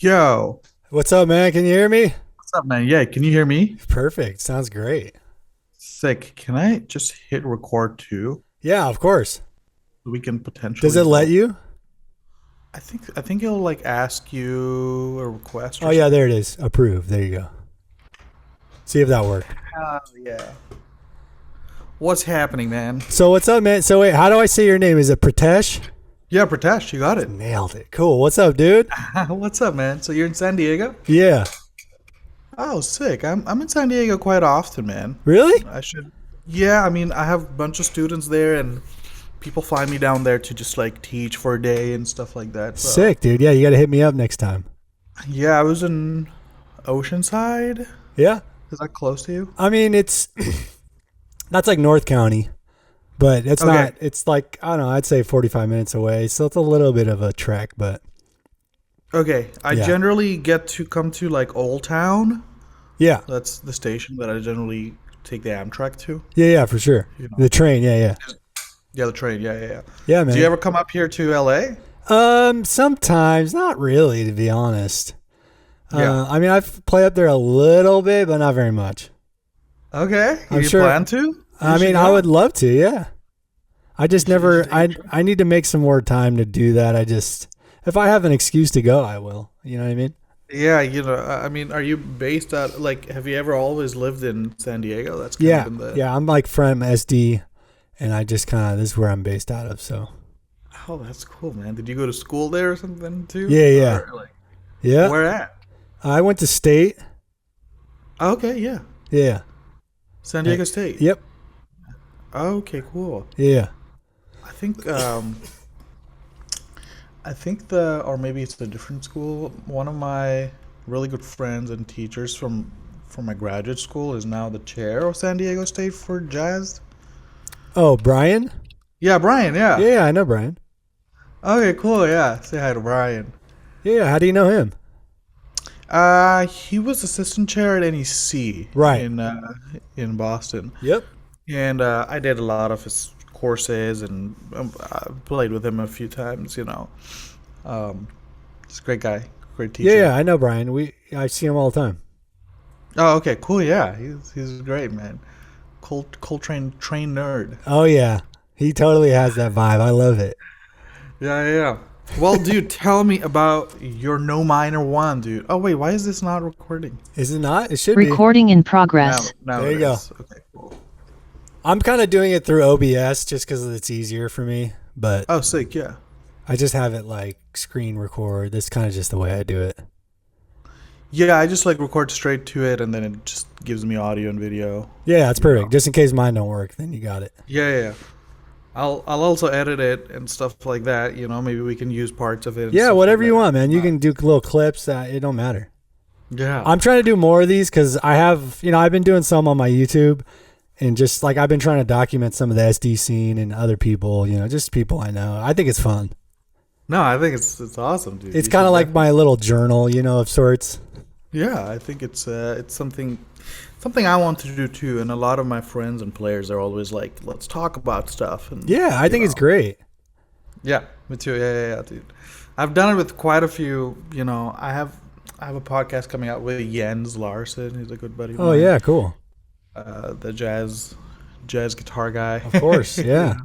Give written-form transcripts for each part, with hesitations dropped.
Yo, What's up, man? Can you hear me? what's up, man? Yeah, can you hear me? Perfect. Sounds great. Sick. Can I just hit record too? Yeah, of course. So we can Does potentially it let go. you? I think it'll like ask you a request Oh, or yeah, something. there it is. Approve. There you go. See if that worked. Oh yeah. What's happening, man? So, what's up, man? So, wait, how do I say your name? Is it Pritesh? Yeah, Pritesh, you got it. Nailed it. Cool. What's up, dude? What's up, man? So you're in San Diego? Yeah. Oh, sick. I'm in San Diego quite often, man. Really? I should. Yeah, I mean, I have a bunch of students there, and people fly me down there to just like teach for a day and stuff like that. So Sick, dude. Yeah, you got to hit me up next time. yeah, I was in Oceanside. Yeah. Is that close to you? I mean, that's like North County, but it's Okay. not, it's like, I don't know, I'd say 45 minutes away. So, it's a little bit of a trek, but Okay. I yeah. generally get to come to like Old Town. Yeah. That's the station that I generally take the Amtrak to. Yeah, yeah, for sure. You know. The train. Yeah, yeah. Yeah, the train. Yeah, yeah, yeah. Yeah, Do you man. ever come up here to LA? Sometimes, not really, to be honest. Yeah. I mean, I've played up there a little bit, but not very much. Okay. I'm You sure. plan to? You I should mean, I go. would love to. Yeah. I just You should never. take a I trip. I need to make some more time to do that. I just, if I have an excuse to go, I will. You know what I mean? Yeah, I mean, are you based out like have you ever always lived in San Diego? That's kind of Yeah, been the yeah. I'm like from SD, and I just kind of this is where I'm based out of. So Oh, that's cool, man. Did you go to school there or something too? yeah, yeah, Or like yeah. where at? I went to state. Okay, yeah. Yeah. San Uh, Diego State. Yep. Okay, cool. Yeah. I think the or maybe it's a different school. One of my really good friends and teachers from my graduate school is now the chair of San Diego State for jazz. Oh, Brian. Yeah, Brian, yeah. Yeah, yeah, I know Brian. Okay, cool, yeah. Say hi to Brian. Yeah, yeah. How do you know him? He was assistant chair at NEC Right. in Boston. Yep. And I did a lot of his courses and I played with him a few times, you know. He's a great guy, great Yeah, teacher. yeah, I know Brian. I see him all the time. Oh, okay, cool. Yeah, he's great, man. Coltrane train nerd. Oh yeah, he totally has that vibe. I love it. Yeah, yeah, yeah. Well, dude, tell me about your no minor one, dude. Oh wait, why is this not recording? Is it not? It should be. Recording in Now, progress. now There it you go. is. Okay, cool. I'm kind of doing it through OBS just because it's easier for me. But Oh, sick. Yeah. I just have it like screen record. That's kind of just the way I do it. Yeah, I just like record straight to it, and then it just gives me audio and video. Yeah, it's You know. perfect. Just in case mine don't work, then you got it. Yeah, yeah, yeah. I'll also edit it and stuff like that. You know, maybe we can use parts of it. And Yeah, stuff like whatever you that. want, man. You can do little clips. It don't matter. Yeah. I'm trying to do more of these because I have, I've been doing some on my YouTube, and just like I've been trying to document some of the SD scene and other people, just people I know. I think it's fun. No, I think it's awesome, dude. It's You kind should of like definitely. my little journal, of sorts. Yeah, I think it's something I want to do too. And a lot of my friends and players are always like, "Let's talk about stuff." And Yeah, I you think it's know, great. yeah, me too. Yeah, yeah, yeah, dude. I've done it with quite a few. You know, I have a podcast coming out with Jens Larson. He's a good buddy of Oh mine. yeah, cool. The jazz guitar guy. Of course, yeah.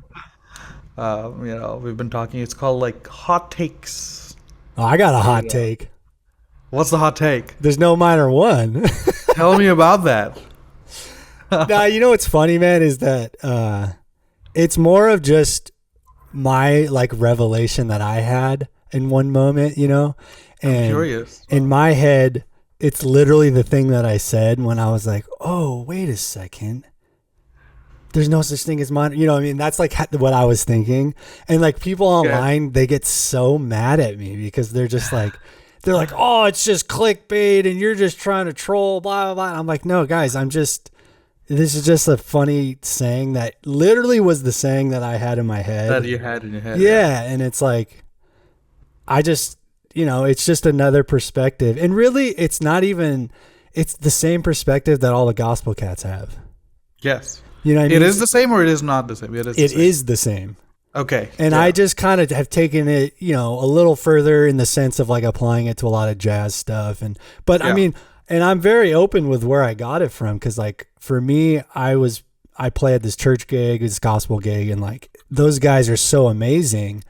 We've been talking. It's called like hot takes. Oh, I got a You hot know. take. What's the hot take? There's no minor one. Tell me about that. Now, you know what's funny, man, is that it's more of just my like revelation that I had in one moment, I'm and curious. in my head, it's literally the thing that I said when I was like, "Oh, wait a second. There's no such thing as minor." I mean, that's like what I was thinking. And like people Yeah. online, they get so mad at me because they're just like, "Oh, it's just clickbait and you're just trying to troll, blah, blah, blah." And I'm like, "No, guys, this is just a funny saying that literally was the saying that I had in my head." That you had in your head. Yeah. And it's like, I just, it's just another perspective. And really, it's not even, it's the same perspective that all the gospel cats have. Yes. You know what I It mean? is the same or it is not the same? It is the It same. is the same. Okay. And Yeah. I just kind of have taken it, a little further in the sense of like applying it to a lot of jazz stuff. But I Yeah. mean, and I'm very open with where I got it from. Cause like for me, I play at this church gig, this gospel gig, and like those guys are so amazing.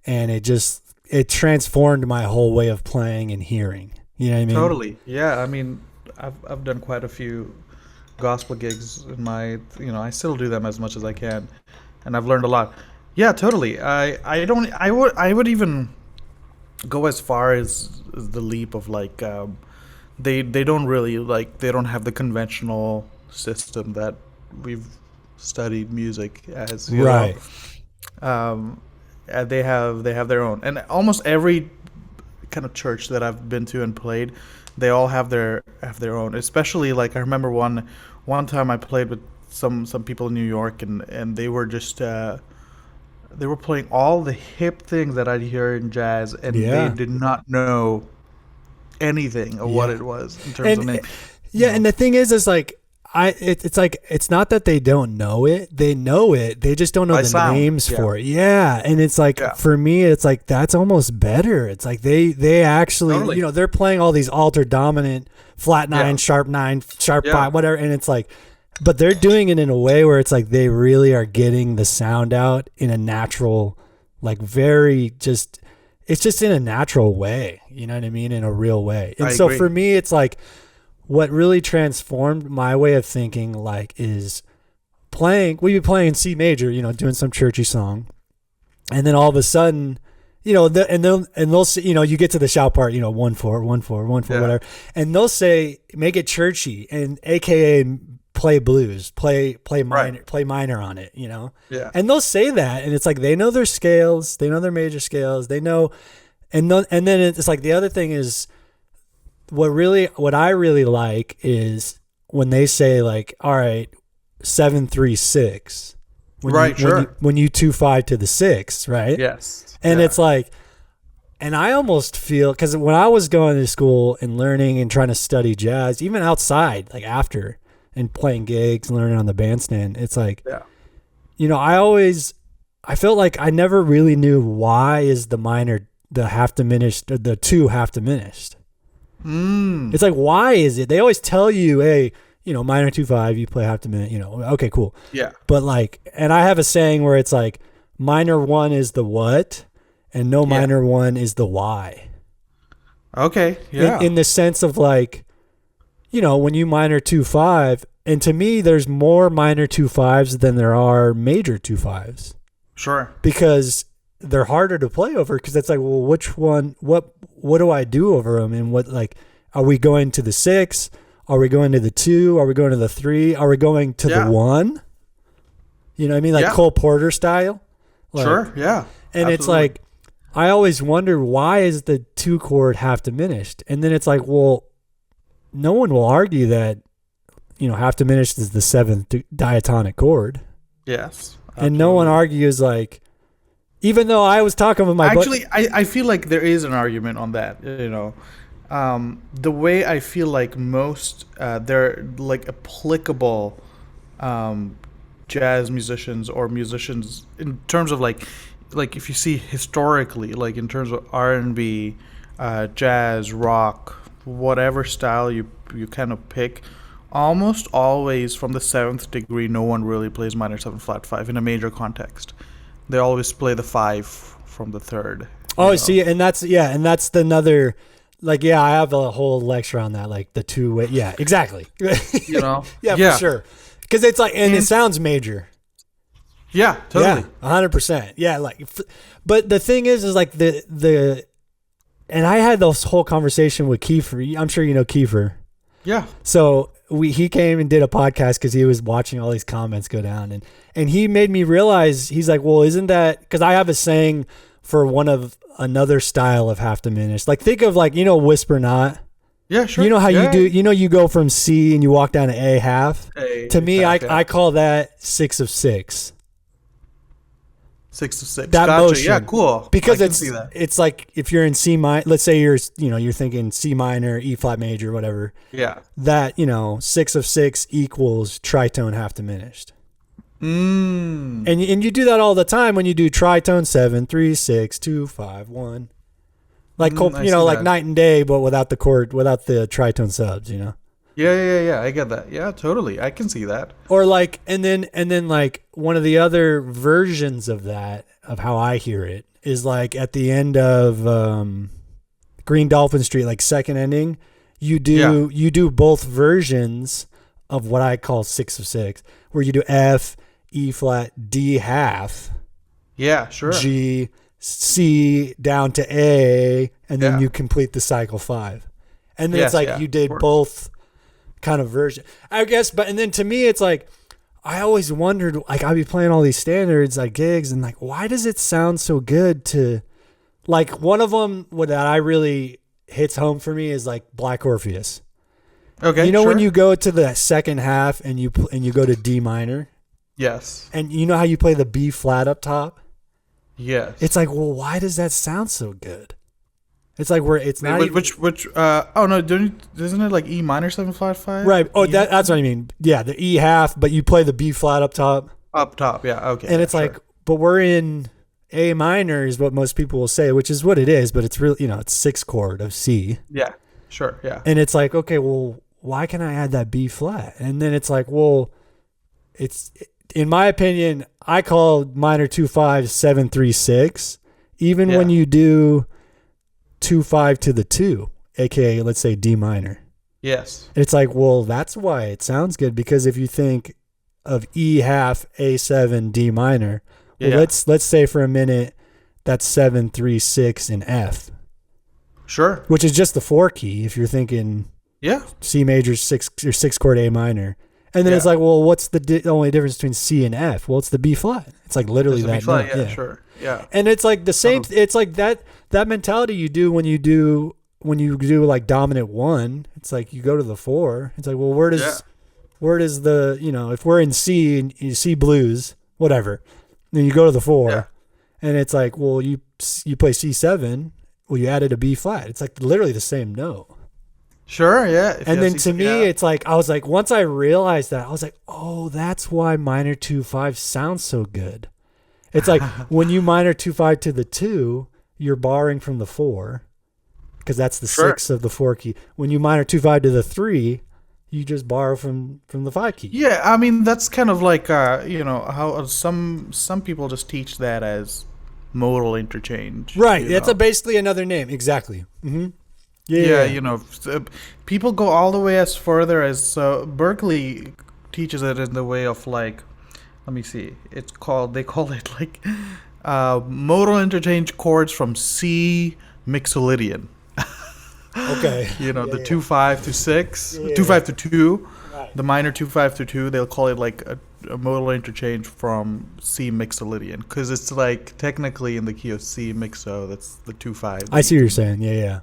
And it transformed my whole way of playing and hearing. You know what I mean? Totally. Yeah. I mean, I've done quite a few gospel gigs in my, I still do them as much as I can, and I've learned a lot. Yeah, totally. I would even go as far as the leap of like, they don't really like, they don't have the conventional system that we've studied music as, Right. they have their own, and almost every kind of church that I've been to and played, they all have their own. Especially like I remember one time I played with some people in New York, and they were just they were playing all the hip things that I'd hear in jazz, and Yeah. they did not know anything of what Yeah. it was in terms of And name. yeah, You and know. the thing is like it's like it's not that they don't know it; they know it. They just don't know By the sound, names yeah. for it. Yeah, and it's like Yeah. for me, it's like that's almost better. It's like they actually Totally. they're playing all these alter dominant, flat nine, Yeah. sharp 9, sharp Yeah. 5, whatever, and it's like, but they're doing it in a way where it's like they really are getting the sound out in a natural, like very just. It's just in a natural way, you know what I mean? In a real way. And I so agree. for me, it's like what really transformed my way of thinking, like, is we'd be playing C major, doing some churchy song. And then all of a sudden, and they'll say, you get to the shout part, 1/4, 1/4, 1/4, Yeah. whatever. And they'll say, make it churchy and AKA play blues, play minor, Right. play minor on it, Yeah. And they'll say that, and it's like they know their scales, they know their major scales, they know, and then it's like the other thing is what I really like is when they say like, all right, 7/3/6, Right, sure. when you 2/5 to the 6, right? Yes. And Yeah. it's like, and I almost feel, because when I was going to school and learning and trying to study jazz, even outside, like after and playing gigs and learning on the bandstand, it's like, Yeah. I felt like I never really knew why is the minor, the half diminished, or the 2 half diminished. It's like, why is it? They always tell you, hey, minor 2/5, you play half diminished, okay, cool. Yeah. But like, and I have a saying where it's like, minor 1 is the what, and no Yeah. minor 1 is the why. Okay. Yeah. In the sense of like, when you minor 2/5, and to me, there's more minor 2/5s than there are major 2/5s Sure. because they're harder to play over. Because it's like, well, which one? What do I do over them? And what, like, are we going to the 6? Are we going to the 2? Are we going to the 3? Are we going to Yeah. the 1? You know what I mean? Like Yeah. Cole Porter style. Like, Sure. Yeah. and it's Absolutely. like, I always wonder, why is the 2 chord half diminished? And then it's like, well, no one will argue that, half diminished is the 7th diatonic chord. Yes. And no one argues, like, even though I was talking with my Actually, I feel like there is an argument on that. The way I feel like most they're like applicable jazz musicians or musicians in terms of like if you see historically, like in terms of R&B, jazz, rock, whatever style you kind of pick, almost always from the 7th degree, no one really plays minor 7 flat 5 in a major context. They always play the 5 from the 3rd. Oh, see, and that's another, like, yeah, I have a whole lecture on that, like the 2-way. Yeah, exactly. Yeah, for sure. Because it's like, and it sounds major. Yeah, totally. Yeah, 100%. Yeah, like, but the thing is like and I had this whole conversation with Kiefer. I'm sure you know Kiefer. Yeah. So he came and did a podcast because he was watching all these comments go down, and he made me realize, he's like, well, isn't that, because I have a saying for another style of half diminished. Like, think of like, whisper not. Yeah, sure. You know how Yeah. you do, you go from C and you walk down to A half. A To me, half, yeah. I call that 6 of 6. 6 of 6. That Gotcha. motion. Yeah, cool. Because I can see that. it's like if you're in C minor, let's say you're thinking C minor, E flat major, whatever. Yeah. That 6 of 6 equals tritone half diminished. And you do that all the time when you do tritone 7 3 6 2 5 1. Like like that. night and day, but without the chord, without the tritone subs, Yeah. I get that. Yeah, totally. I can see that. Or like, and then like one of the other versions of that, of how I hear it, is like at the end of Green Dolphin Street, like second ending, you do both versions of what I call 6 of 6, where you do F, E flat, D half, Yeah, sure. G, C down to A, and then you complete the cycle 5. And then it's like you did both kind of version, I guess. But and then to me, it's like I always wondered, like I'd be playing all these standards like gigs, and like why does it sound so good to, like one of them that I really hits home for me is like Black Orpheus. Okay, when you go to the second half and you go to D minor. Yes. And you know how you play the B flat up top? Yes. It's like, well, why does that sound so good? It's like it's not even, which oh no, isn't it like E minor 7 flat 5? right. Oh, that's what I mean. Yeah, the E half, but you play the B flat up top. Up top, yeah, okay. And it's like, but we're in A minor is what most people will say, which is what it is, but it's really, it's 6 chord of C. Yeah, sure, yeah. And it's like, okay, well, why can I add that B flat? And then it's like, well, it's, in my opinion, I call minor 2/5 7/3/6, even when you do 2/5 to the 2, aka let's say D minor. Yes. It's like, well, that's why it sounds good, because if you think of E half A7 D minor, well, let's say for a minute that's 7/3/6 in F. Sure. Which is just the 4 key if you're thinking C major 6 chord A minor. And then it's like, well, what's the only difference between C and F? Well, it's the B flat. It's like literally that note. Yeah, sure. Yeah. And it's like the same. It's like that mentality you do when you do like dominant 1. It's like you go to the 4. It's like, well, where does the, if we're in C and you see blues, whatever, then you go to the 4, and it's like, well, you play C7. Well, you added a B flat. It's like literally the same note. Sure, yeah. And then to me, it's like, I was like, once I realized that, I was like, oh, that's why minor 2/5 sounds so good. It's like when you minor 2/5 to the 2, you're borrowing from the 4, because that's the 6 of the 4 key. When you minor 2/5 to the 3, you just borrow from the 5 key. Yeah, I mean, that's kind of like, how some people just teach that as modal interchange. Right, that's basically another name. Exactly. Mm-hmm. Yeah, people go all the way as further as Berkeley teaches it in the way of like, let me see, they call it like modal interchange chords from C mixolydian. Okay. The 2/5 to 6, 2/5 to 2, right. The minor 2/5 to 2, they'll call it like a modal interchange from C mixolydian, because it's like technically in the key of C mixo, that's the 2/5. I see what you're saying. Yeah.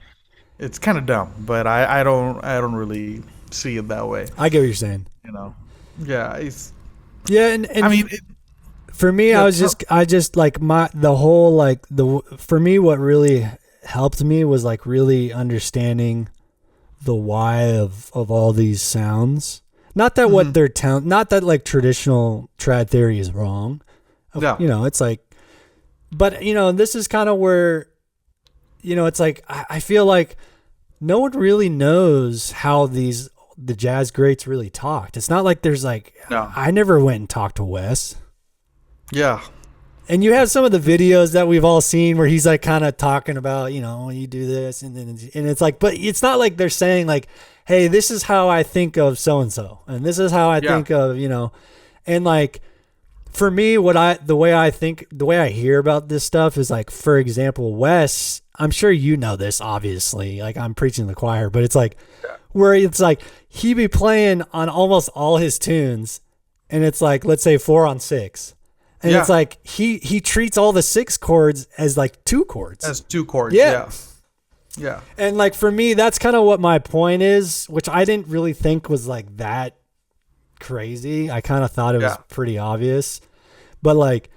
It's kind of dumb, but I don't really see it that way. I get what you're saying. Yeah, it's. Yeah, and I mean, for me, I just like for me, what really helped me was like really understanding the why of all these sounds. Not that what they're not that like traditional trad theory is wrong. Yeah. It's like, but this is kind of where, it's like I feel like no one really knows how the jazz greats really talked. It's not like there's like, I never went and talked to Wes. Yeah. And you have some of the videos that we've all seen where he's like kind of talking about, when you do this and it's like, but it's not like they're saying like, hey, this is how I think of so-and-so. And this is how I think of, and like, for me, the way I hear about this stuff is like, for example, Wes, I'm sure you know this, obviously, like I'm preaching to the choir, but it's like where it's like he be playing on almost all his tunes, and it's like, let's say 4 on 6. And it's like he treats all the 6 chords as like 2 chords. As 2 chords, yeah. Yeah. And like for me, that's kind of what my point is, which I didn't really think was like that crazy. I kind of thought it was pretty obvious. But like,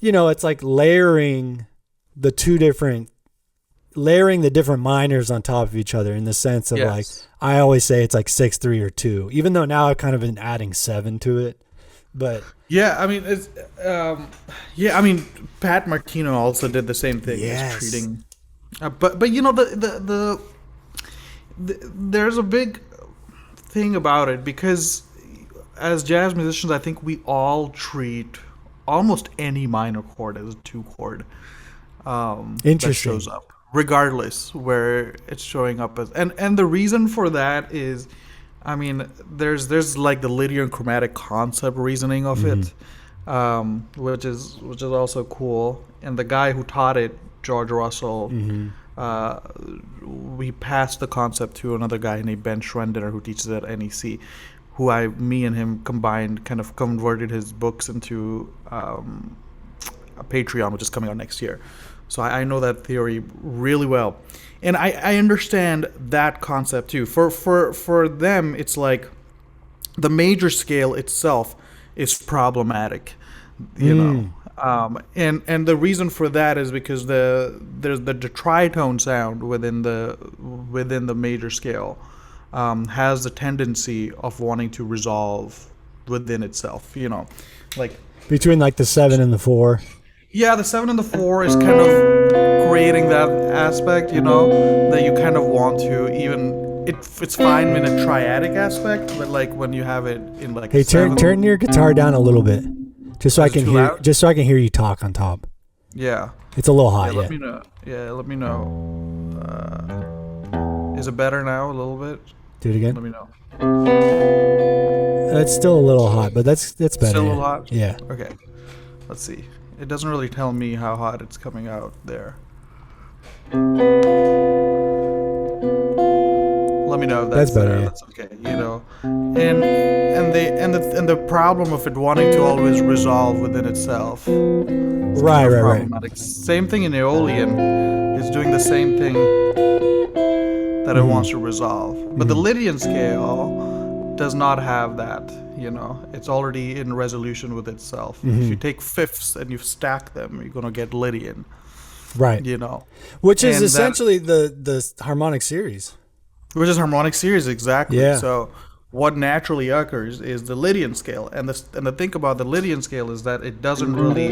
it's like layering the different minors on top of each other, in the sense of like, I always say it's like 6/3 or 2, even though now I've kind of been adding 7 to it. But Yeah, I mean, it's yeah, I mean, Pat Martino also did the same thing as yes. treating, but you know there's a big thing about it because as jazz musicians, I think we all treat almost any minor chord as a two chord that Interesting. shows up, regardless where it's showing up as. And the reason for that is, I mean, there's like the Lydian chromatic concept reasoning of it, which is also cool. And the guy who taught it, George Russell, uh, we passed the concept to another guy named Ben Schrendener who teaches at NEC, who me and him combined, kind of converted his books into a Patreon, which is coming out next year. So I know that theory really well, and I understand that concept too. For them, it's like the major scale itself is problematic, you know. And the reason for that is because there's the tritone sound within the major scale has the tendency of wanting to resolve within itself, you know, like Between like the 7 and the 4. yeah, the 7 and the 4 is kind of creating that aspect, you know, that you kind of want to even it's fine in a triadic aspect, but like when you have it in like Hey, turn your guitar down a little bit, just so I Is it can too hear loud? just so I can hear you talk on top. yeah. It's a little hot. Yeah, Yeah. let me know. Yeah, let me know. Is it better now a little bit? Do it Let again. me know. It's still a little hot, but that's better. Still a yeah. little hot? Yeah. Okay. Let's see. It doesn't really tell me how hot it's coming out there. Let me know if That's better, yeah. That's okay. You know, and the problem of it wanting to always resolve within itself. It's Right, kind of right, right. problematic. Same thing in Aeolian. It's doing the same thing that it wants to resolve. But the Lydian scale does not have that. You know, it's already in resolution with itself. If you take fifths and you stack them, you're gonna get Lydian. Right. You know, Which is And that- essentially the harmonic series. which is harmonic series exactly. Yeah. So what naturally occurs is the Lydian scale, and the thing about the Lydian scale is that it doesn't really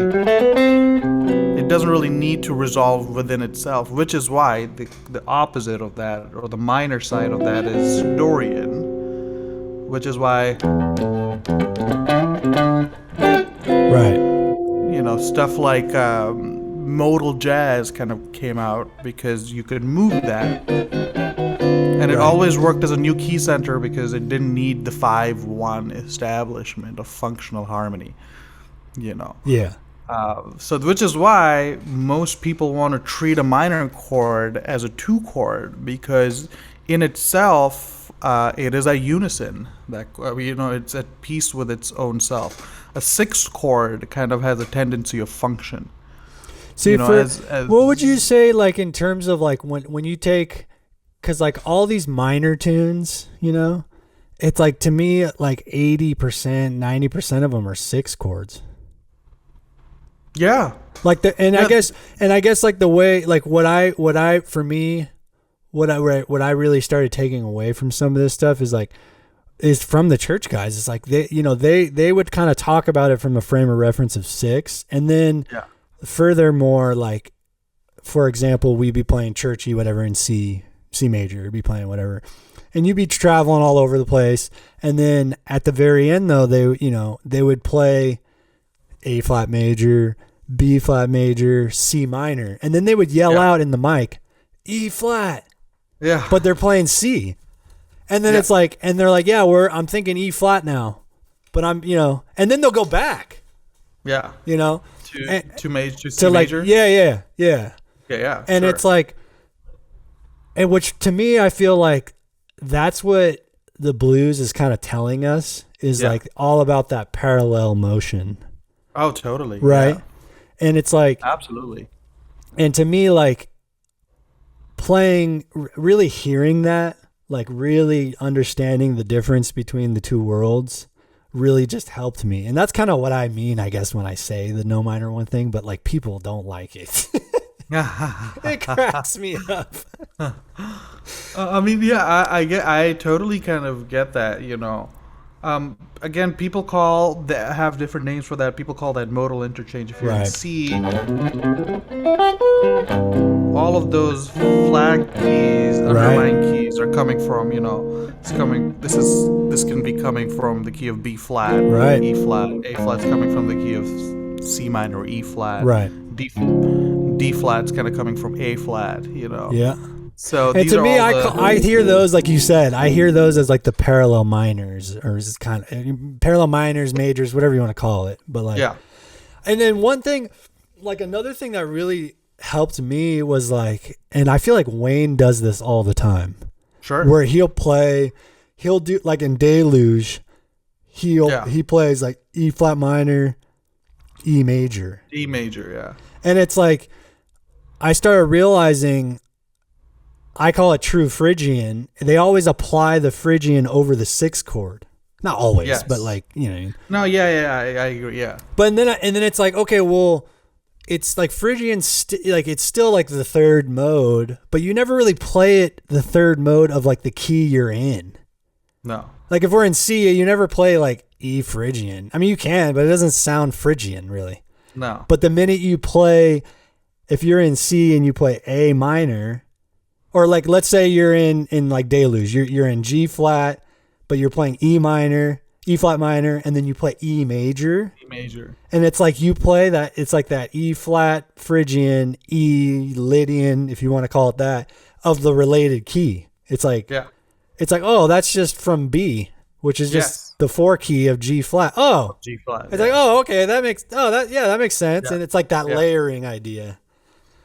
need to resolve within itself, which is why the opposite of that, or the minor side of that, is Dorian, which is why Right. you know stuff like modal jazz kind of came out because you could move that. And it always worked as a new key center because it didn't need the 5-1 establishment of functional harmony, you know. Yeah. So which is why most people want to treat a minor chord as a 2 chord, because in itself it is a unison that you know, it's at peace with its own self. A 6 chord kind of has a tendency of function. See, You know, for as- what would you say, like in terms of like when you take, because like all these minor tunes, you know, it's like to me like 80%, 90% of them are 6 chords. Yeah. Like Yeah. I guess like the way, like what I for me, what I really started taking away from some of this stuff is from the church guys. It's like they would kind of talk about it from a frame of reference of 6, and then Yeah. furthermore, like for example, we'd be playing churchy whatever in C major, be playing whatever, and you'd be traveling all over the place, and then at the very end though, they would play A flat major, B flat major, C minor, and then they would yell out in the mic, E flat, Yeah. but they're playing C, and then it's like, and they're like, yeah, I'm thinking E flat now, but I'm, and then they'll go back, yeah. to To major, to C like, major. yeah, Yeah. and sure. it's like, and which to me, I feel like that's what the blues is kind of telling us is Yeah. like all about that parallel motion, Oh, totally. right? Yeah. And it's like, Absolutely. and to me, like playing, really hearing that, like really understanding the difference between the two worlds really just helped me. And that's kind of what I mean, I guess, when I say the no minor one thing, but like people don't like it. It cracks me up. I mean, yeah, I totally kind of get that, you know. Again, people have different names for that. People call that modal interchange. If you're in Right. C, all of those flag keys, underlying keys, are coming from, it's coming. This can be coming from the key of B flat, Right. E flat. A flat's coming from the key of C minor or E flat. Right. D flat's kind of coming from A flat. Yeah. So And these to are me, all I hear those, like you said, I hear those as like the parallel minors, or is kind of parallel minors, majors, whatever you want to call it. But like, yeah. And then one thing, like another thing that really helped me was like, and I feel like Wayne does this all the time, Sure. where he'll do like in Deluge, he plays like E flat minor, E major. E major, yeah. And it's like, I started realizing, I call it true Phrygian. They always apply the Phrygian over the sixth chord. Not always, Yes. but like, No, yeah, I agree, yeah. But then it's like, okay, well, it's like Phrygian, like it's still like the third mode, but you never really play it the third mode of like the key you're in. No. Like if we're in C, you never play like E Phrygian. I mean, you can, but it doesn't sound Phrygian really. No. But the minute you play, if you're in C and you play A minor, or like let's say you're in like Deluge, you're in G flat, but you're playing E minor, E flat minor, and then you play E major. E major. And it's like you play that, it's like that E flat, Phrygian, E Lydian, if you want to call it that, of the related key. It's like, oh, that's just from B, which is just the 4 key of G flat. Oh, G flat. it's like, oh, okay, that makes sense. Yeah. And it's like that layering idea,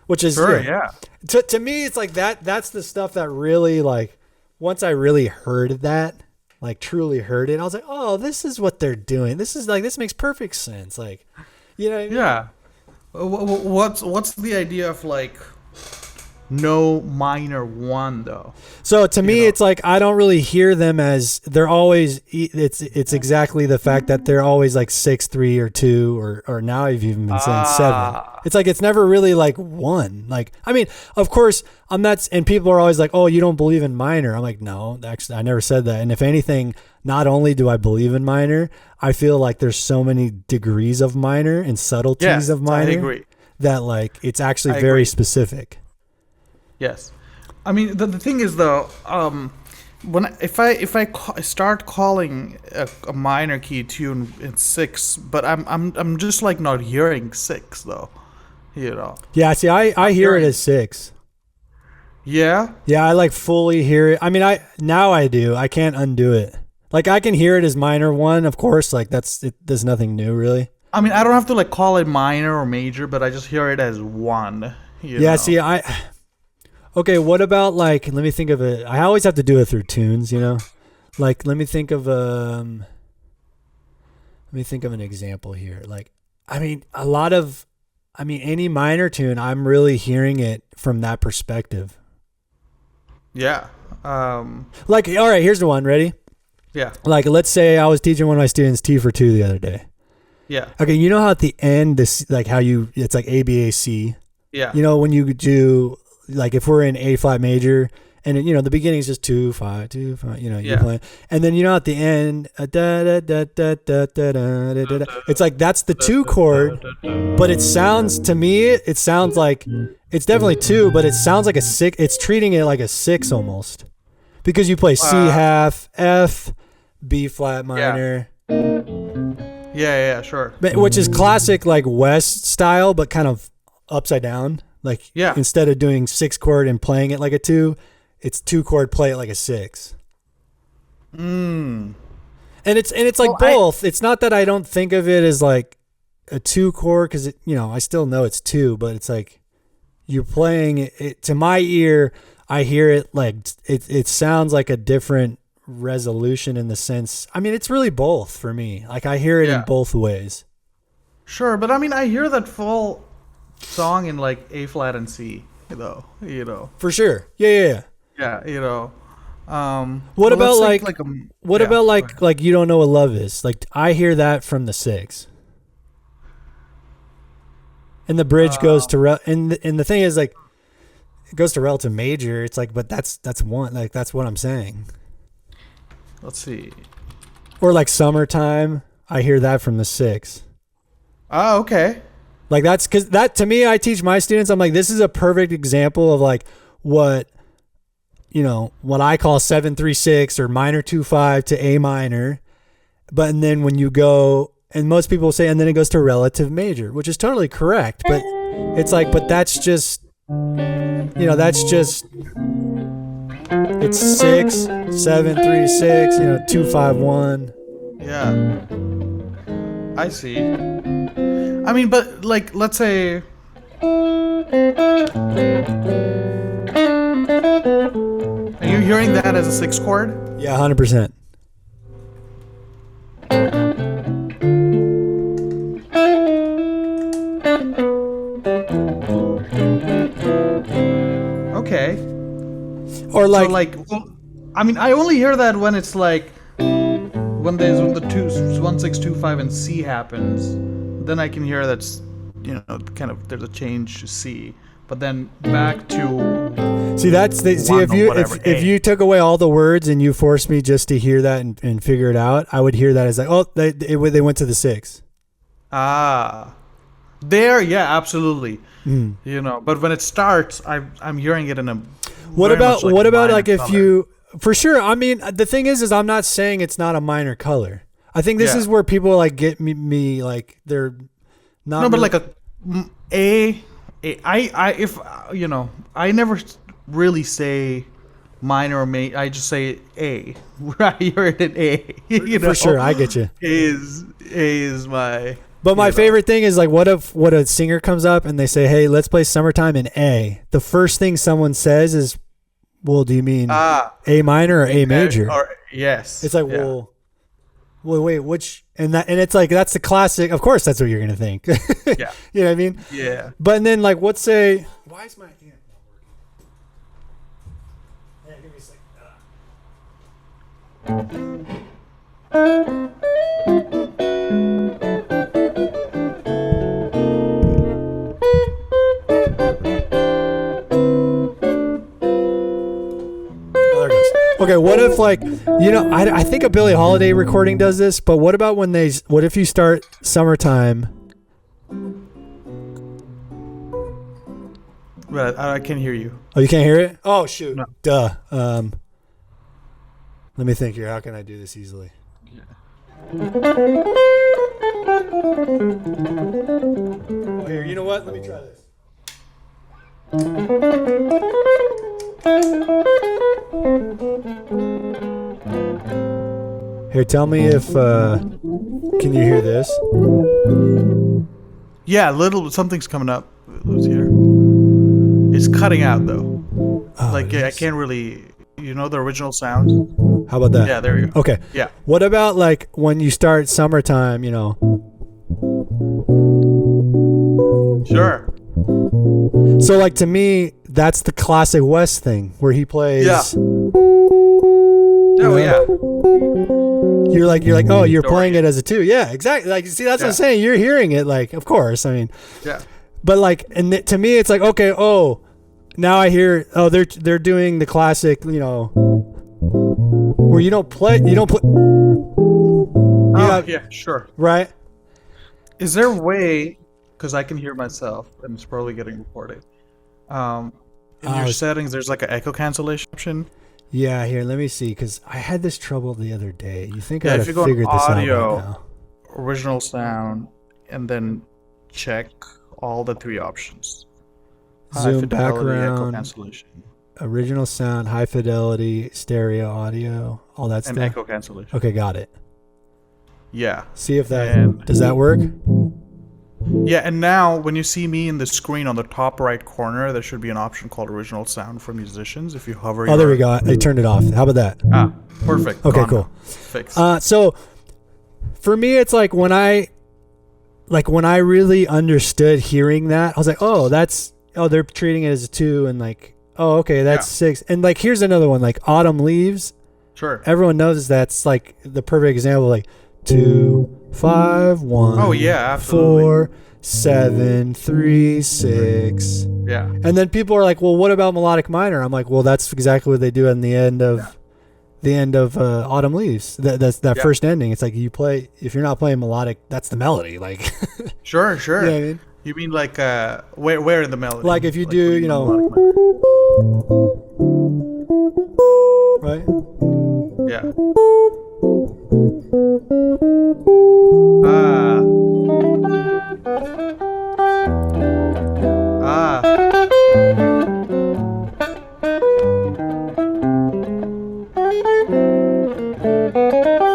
which is, Sure, yeah. To me, it's like that's the stuff that really, like, once I really heard that, like truly heard it, I was like, oh, this is what they're doing. This is like, this makes perfect sense. Like, what I mean? Yeah. What's the idea of like no minor 1 though? So to me, it's like, I don't really hear them as, they're always, it's exactly the fact that they're always like 6, 3 or 2, or now I've even been saying 7. It's like, it's never really like 1. Like, I mean, of course I'm not, and people are always like, oh, you don't believe in minor. I'm like, no, actually I never said that. And if anything, not only do I believe in minor, I feel like there's so many degrees of minor and subtleties of minor I agree. that like, it's actually very specific. Yes, I mean the thing is though, if I start calling a minor key tune in 6, but I'm just like not hearing 6 though, Yeah, see, I hear it as 6. Yeah. Yeah, I like fully hear it. I mean, now I do. I can't undo it. Like I can hear it as minor 1, of course. Like there's nothing new really. I mean, I don't have to like call it minor or major, but I just hear it as 1. Yeah, see, okay, what about like, let me think of it. I always have to do it through tunes, Like, let me think of an example here. Like, I mean, any minor tune, I'm really hearing it from that perspective. Yeah. Like, all right, here's the one. Ready? Yeah. Like, let's say I was teaching one of my students T for 2 the other day. Yeah. Okay, you know how at the end, it's like A, B, A, C. Yeah. When you do, like if we're in A flat major, and the beginning is just 2 5 2 5, you're playing, and then at the end, it's like that's the 2 chord, but it sounds to me, it sounds like it's definitely 2, but it sounds like a 6. It's treating it like a 6 almost, because you play C half, F, B flat minor. Yeah, sure. Which is classic like West style, but kind of upside down. Like instead of doing 6 chord and playing it like a 2, it's 2 chord, play it like a 6. And it's like both. It's not that I don't think of it as like a 2 chord, because I still know it's 2, but it's like you're playing it to my ear. I hear it like it sounds like a different resolution in the sense. I mean, it's really both for me. Like I hear it in both ways. Sure, but I mean, I hear that full song in like A flat and C, For sure. Yeah. What about like You Don't Know What Love Is? Like I hear that from the 6. And the bridge goes to and the thing is like it goes to relative major. It's like, but that's 1, like that's what I'm saying. Let's see. Or like summertime, I hear that from the 6. Oh, okay. Like that's because that to me, I teach my students. I'm like, this is a perfect example of like what what I call 7-3-6 or minor 2-5 to A minor. But and then when you go, and most people say, and then it goes to relative major, which is totally correct. But it's like, but that's just, it's 6, 7-3-6, 2-5-1. Yeah. I see. I mean, but like, let's say. Are you hearing that as a 6 chord? Yeah, 100%. Okay. Or like, well, I mean, I only hear that when it's like when the 1, 6, 2, 5 and C happens, then I can hear that's kind of there's a change to C, but then back to see if you took away all the words and you forced me just to hear that and figure it out, I would hear that as like, oh, they went to the 6. There, yeah, absolutely. But when it starts, I'm hearing it in a. What about like if color. you, for sure? I mean, the thing is I'm not saying it's not a minor color. I think this is where people like get me like they're not. No, but like I never really say minor or major. I just say A. I hear it in A. For sure, I get you. A is my. But my favorite thing is like, what if a singer comes up and they say, "Hey, let's play Summertime in A." The first thing someone says is, "Well, do you mean A minor or A major?" Yes. It's like, well, wait, which? And it's like that's the classic. Of course, that's what you're gonna think. Yeah. You know what I mean? Yeah. But and then like, what's say? Why is my hand not working? Yeah, give me a second. Okay, what if like I think a Billie Holiday recording does this, but what about what if you start Summertime? But I can't hear you. Oh, you can't hear it? Oh shoot. No. Duh. Let me think here. How can I do this easily? Oh, here, you know what? Let me try this. Here, tell me if can you hear this? Yeah, something's coming up. Who's here? It's cutting out though. I can't really. The original sound. How about that? Yeah, there you go. Okay. Yeah. What about like when you start Summertime? Sure. So like to me, that's the classic West thing where he plays. Yeah. Oh yeah. You're like, oh, you're playing it as a 2. Yeah, exactly. Like, see, that's what I'm saying. You're hearing it, like, of course. I mean, yeah. But like, and to me, it's like, okay, oh, now I hear, oh, they're doing the classic, where you don't play. Yeah, sure. Right. Is there a way? Because I can hear myself, and it's probably getting recorded. In your settings, there's like an echo cancellation option. Yeah, here, let me see, because I had this trouble the other day. You think I'd have if you go figured on this audio, out right now? Original sound, and then check all the 3 options. Zoom, high fidelity, echo background, cancellation, original sound, high fidelity, stereo audio, all that and stuff. echo cancellation. Okay, got it. Yeah. See if does that work? Yeah, and now when you see me in the screen on the top right corner, there should be an option called original sound for musicians. If you hover. Oh, there we go. I turned it off. How about that? Perfect. Okay, cool. Fixed. So for me, it's like when I really understood hearing that, I was like, oh, they're treating it as a 2, and like, oh, okay, that's 6. And like, here's another one, like Autumn Leaves. Sure. Everyone knows that's like the perfect example, like 2, 5, 1. Oh yeah, absolutely. 4, 7, 3, 6. Yeah. And then people are like, well, what about melodic minor? I'm like, well, that's exactly what they do in the end of the end of Autumn Leaves. That first ending. It's like you play, if you're not playing melodic, that's the melody. Like, Sure. you know what I mean? You mean like where in the melody? Like if you do, you know, right? Yeah. Ah.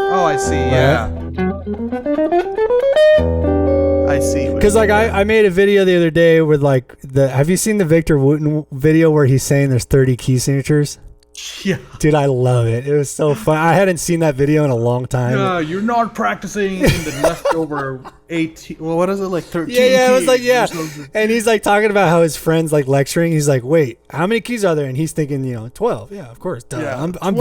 Oh, I see. Yeah. I see. Because like I made a video the other day with like have you seen the Victor Wooten video where he's saying there's 30 key signatures? Yeah. Dude, I love it. It was so fun. I hadn't seen that video in a long time. Yeah, you're not practicing the leftover 18. Well, what is it, like 13? Yeah, it was like, keys yeah. And he's like talking about how his friend's like lecturing. He's like, wait, how many keys are there? And he's thinking, 12. Yeah, of course. Duh. Yeah, I'm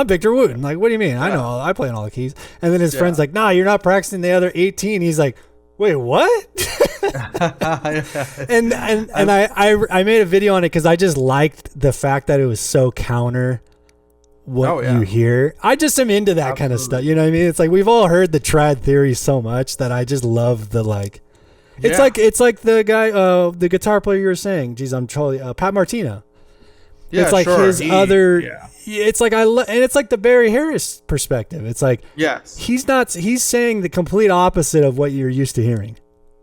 Victor Wooten. Like, what do you mean? I know. I play on all the keys. And then his friend's like, nah, you're not practicing the other 18. He's like, wait, what? and I made a video on it because I just liked the fact that it was so counter what you hear. I just am into that kind of stuff. You know what I mean? It's like we've all heard the trad theory so much that I just love the like. It's like the guy, the guitar player you were saying. Geez, I'm totally Pat Martino. Yeah, it's like his other. Yeah. It's like and it's like the Barry Harris perspective. It's like he's saying the complete opposite of what you're used to hearing.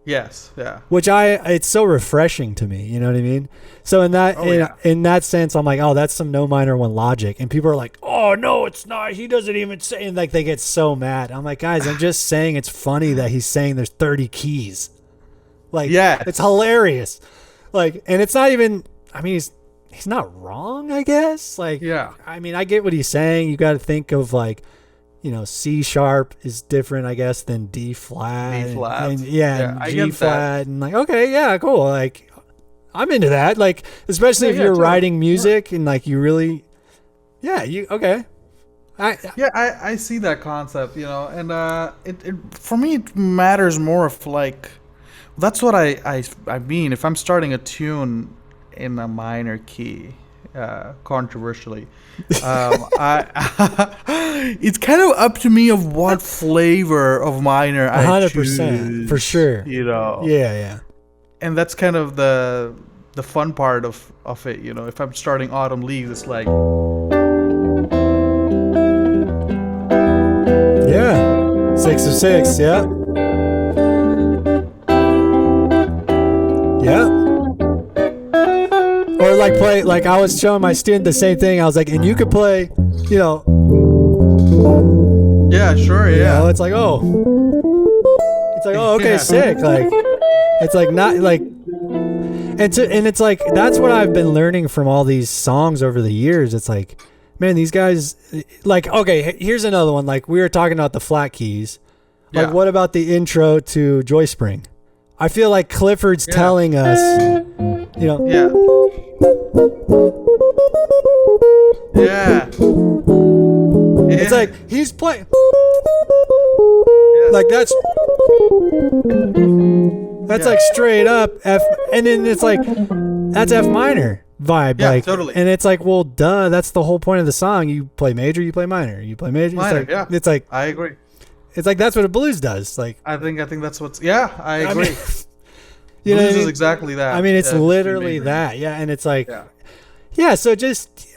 Yes, yeah. Which it's so refreshing to me. You know what I mean? So in that in that sense, I'm like, oh, that's some no minor one logic, and people are like, oh no, it's not. He doesn't even say. And like they get so mad. I'm like, guys, I'm just saying it's funny that he's saying there's 30 keys. Like, it's hilarious. Like, and it's not even. I mean, he's not wrong, I guess. Like, I mean, I get what he's saying. You got to think of like, C sharp is different, I guess, than D flat. D flat. And G flat. And like, okay, yeah, cool. Like, I'm into that. Like, especially if you're writing music and like you really, okay. I see that concept, and it for me it matters more if like, that's what I mean. If I'm starting a tune in a minor key, controversially, it's kind of up to me of what flavor of minor I 100% for sure. Yeah. And that's kind of the fun part of it. If I'm starting Autumn Leaves, it's like 6 of 6. Yeah. Or like play, like I was showing my student the same thing. I was like, and you could play, Yeah, sure, yeah. It's like, okay, sick. Like, it's like not like, and it's like that's what I've been learning from all these songs over the years. It's like, man, these guys, like, okay, here's another one. Like we were talking about the flat keys. Like, what about the intro to Joy Spring? I feel like Clifford's telling us, Yeah. It's like he's playing. Like that's like straight up F, and then it's like that's F minor vibe. Yeah, like, totally. And it's like, well, duh, that's the whole point of the song. You play major, you play minor. You play major. Minor, it's like, It's like I agree. It's like that's what a blues does. Like I think that's what's. Yeah, I agree. I mean, you know, blues is exactly that. I mean, it's literally that. Yeah, and it's like. Yeah, so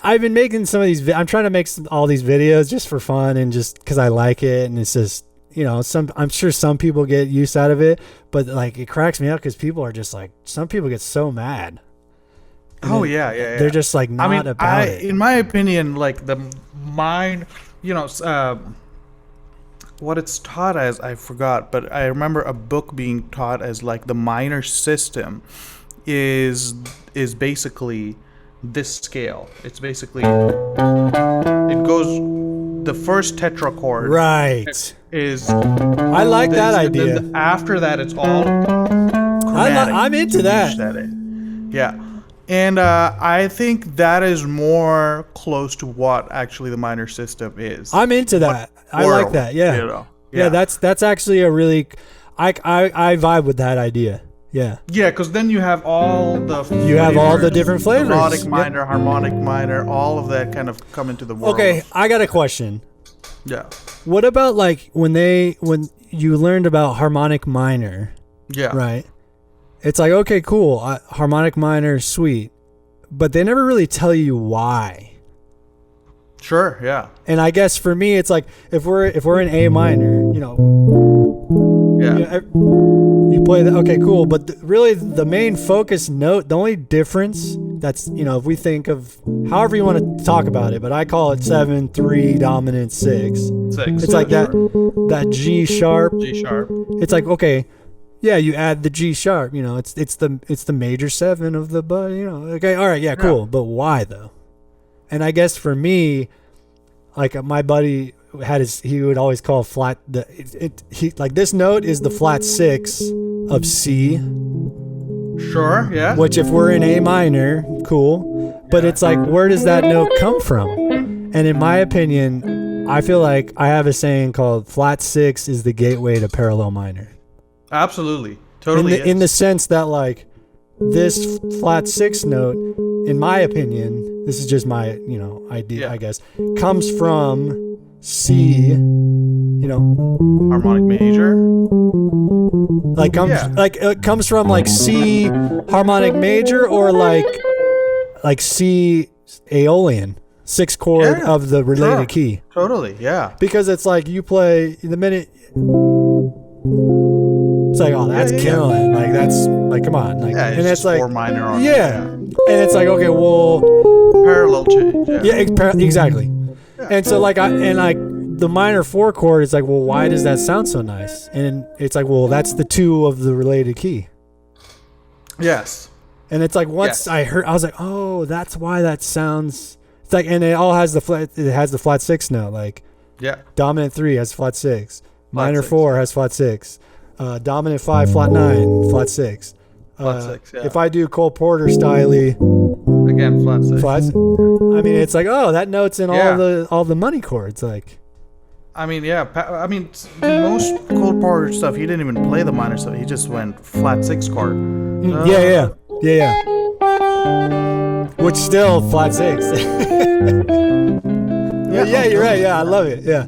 I've been making some of these. I'm trying to make all these videos just for fun and just because I like it, and it's just I'm sure some people get use out of it, but like it cracks me up because people are just like some people get so mad. Oh yeah. They're just like not about it. In my opinion, like the mind, what it's taught as, I forgot, but I remember a book being taught as like the minor system is basically this scale. It's basically it goes the first tetrachord is I like that idea. And then after that it's all I'm into that. Yeah. And I think that is more close to what actually the minor system is. I'm into that. I like that. Yeah. Yeah, that's actually a really I vibe with that idea. Yeah. Yeah, because then you have all the different flavors. melodic minor, harmonic minor, all of that kind of come into the world. Okay, I got a question. Yeah. What about like when you learned about harmonic minor? Yeah. Right. It's like, okay, cool. Harmonic minor, sweet. But they never really tell you why. Sure, yeah. And I guess for me, it's like if we're in A minor, Yeah. you play that. Okay, cool. But really, the main focus note, the only difference that's if we think of however you want to talk about it, but I call it 7/3 dominant 6. It's like that G sharp. G sharp. It's like, okay, yeah, you add the G sharp. It's the major 7 of the Okay, all right, yeah, cool. But why though? And I guess for me, like my buddy he would always call flat like this note is the flat 6 of C. Sure, yeah. Which if we're in A minor, cool. But it's like, where does that note come from? And in my opinion, I feel like I have a saying called flat 6 is the gateway to parallel minor. Absolutely. Totally. In the sense that like this flat 6 note, in my opinion, this is just my, idea, I guess, comes from C, harmonic major. Like it comes from like C harmonic major or like C Aeolian 6 chord of the related key. Totally, yeah. Because it's like you play the minute it's like, oh, that's killing. Like that's like, come on, like, and it's like 4 minor on and it's like, okay, well, parallel change. Exactly. Yeah. And so like the minor 4 chord is like, well, why does that sound so nice? And it's like, well, that's the 2 of the related key. Yes. And it's like once I was like, oh, that's why that sounds. It's like, and it all has the flat. It has the flat 6 note. Like, dominant 3 has flat 6. Minor 4 has flat 6. Dominant 5 flat 9 flat 6. Flat 6. Yeah. If I do Cole Porter styley, again flat 6. I mean, it's like, oh, that note's in all the money chords. Like, I mean, most Cole Porter stuff, he didn't even play the minor stuff. He just went flat 6 chord. Yeah. Which still flat 6. Yeah, you're right. Yeah, I love it. Yeah.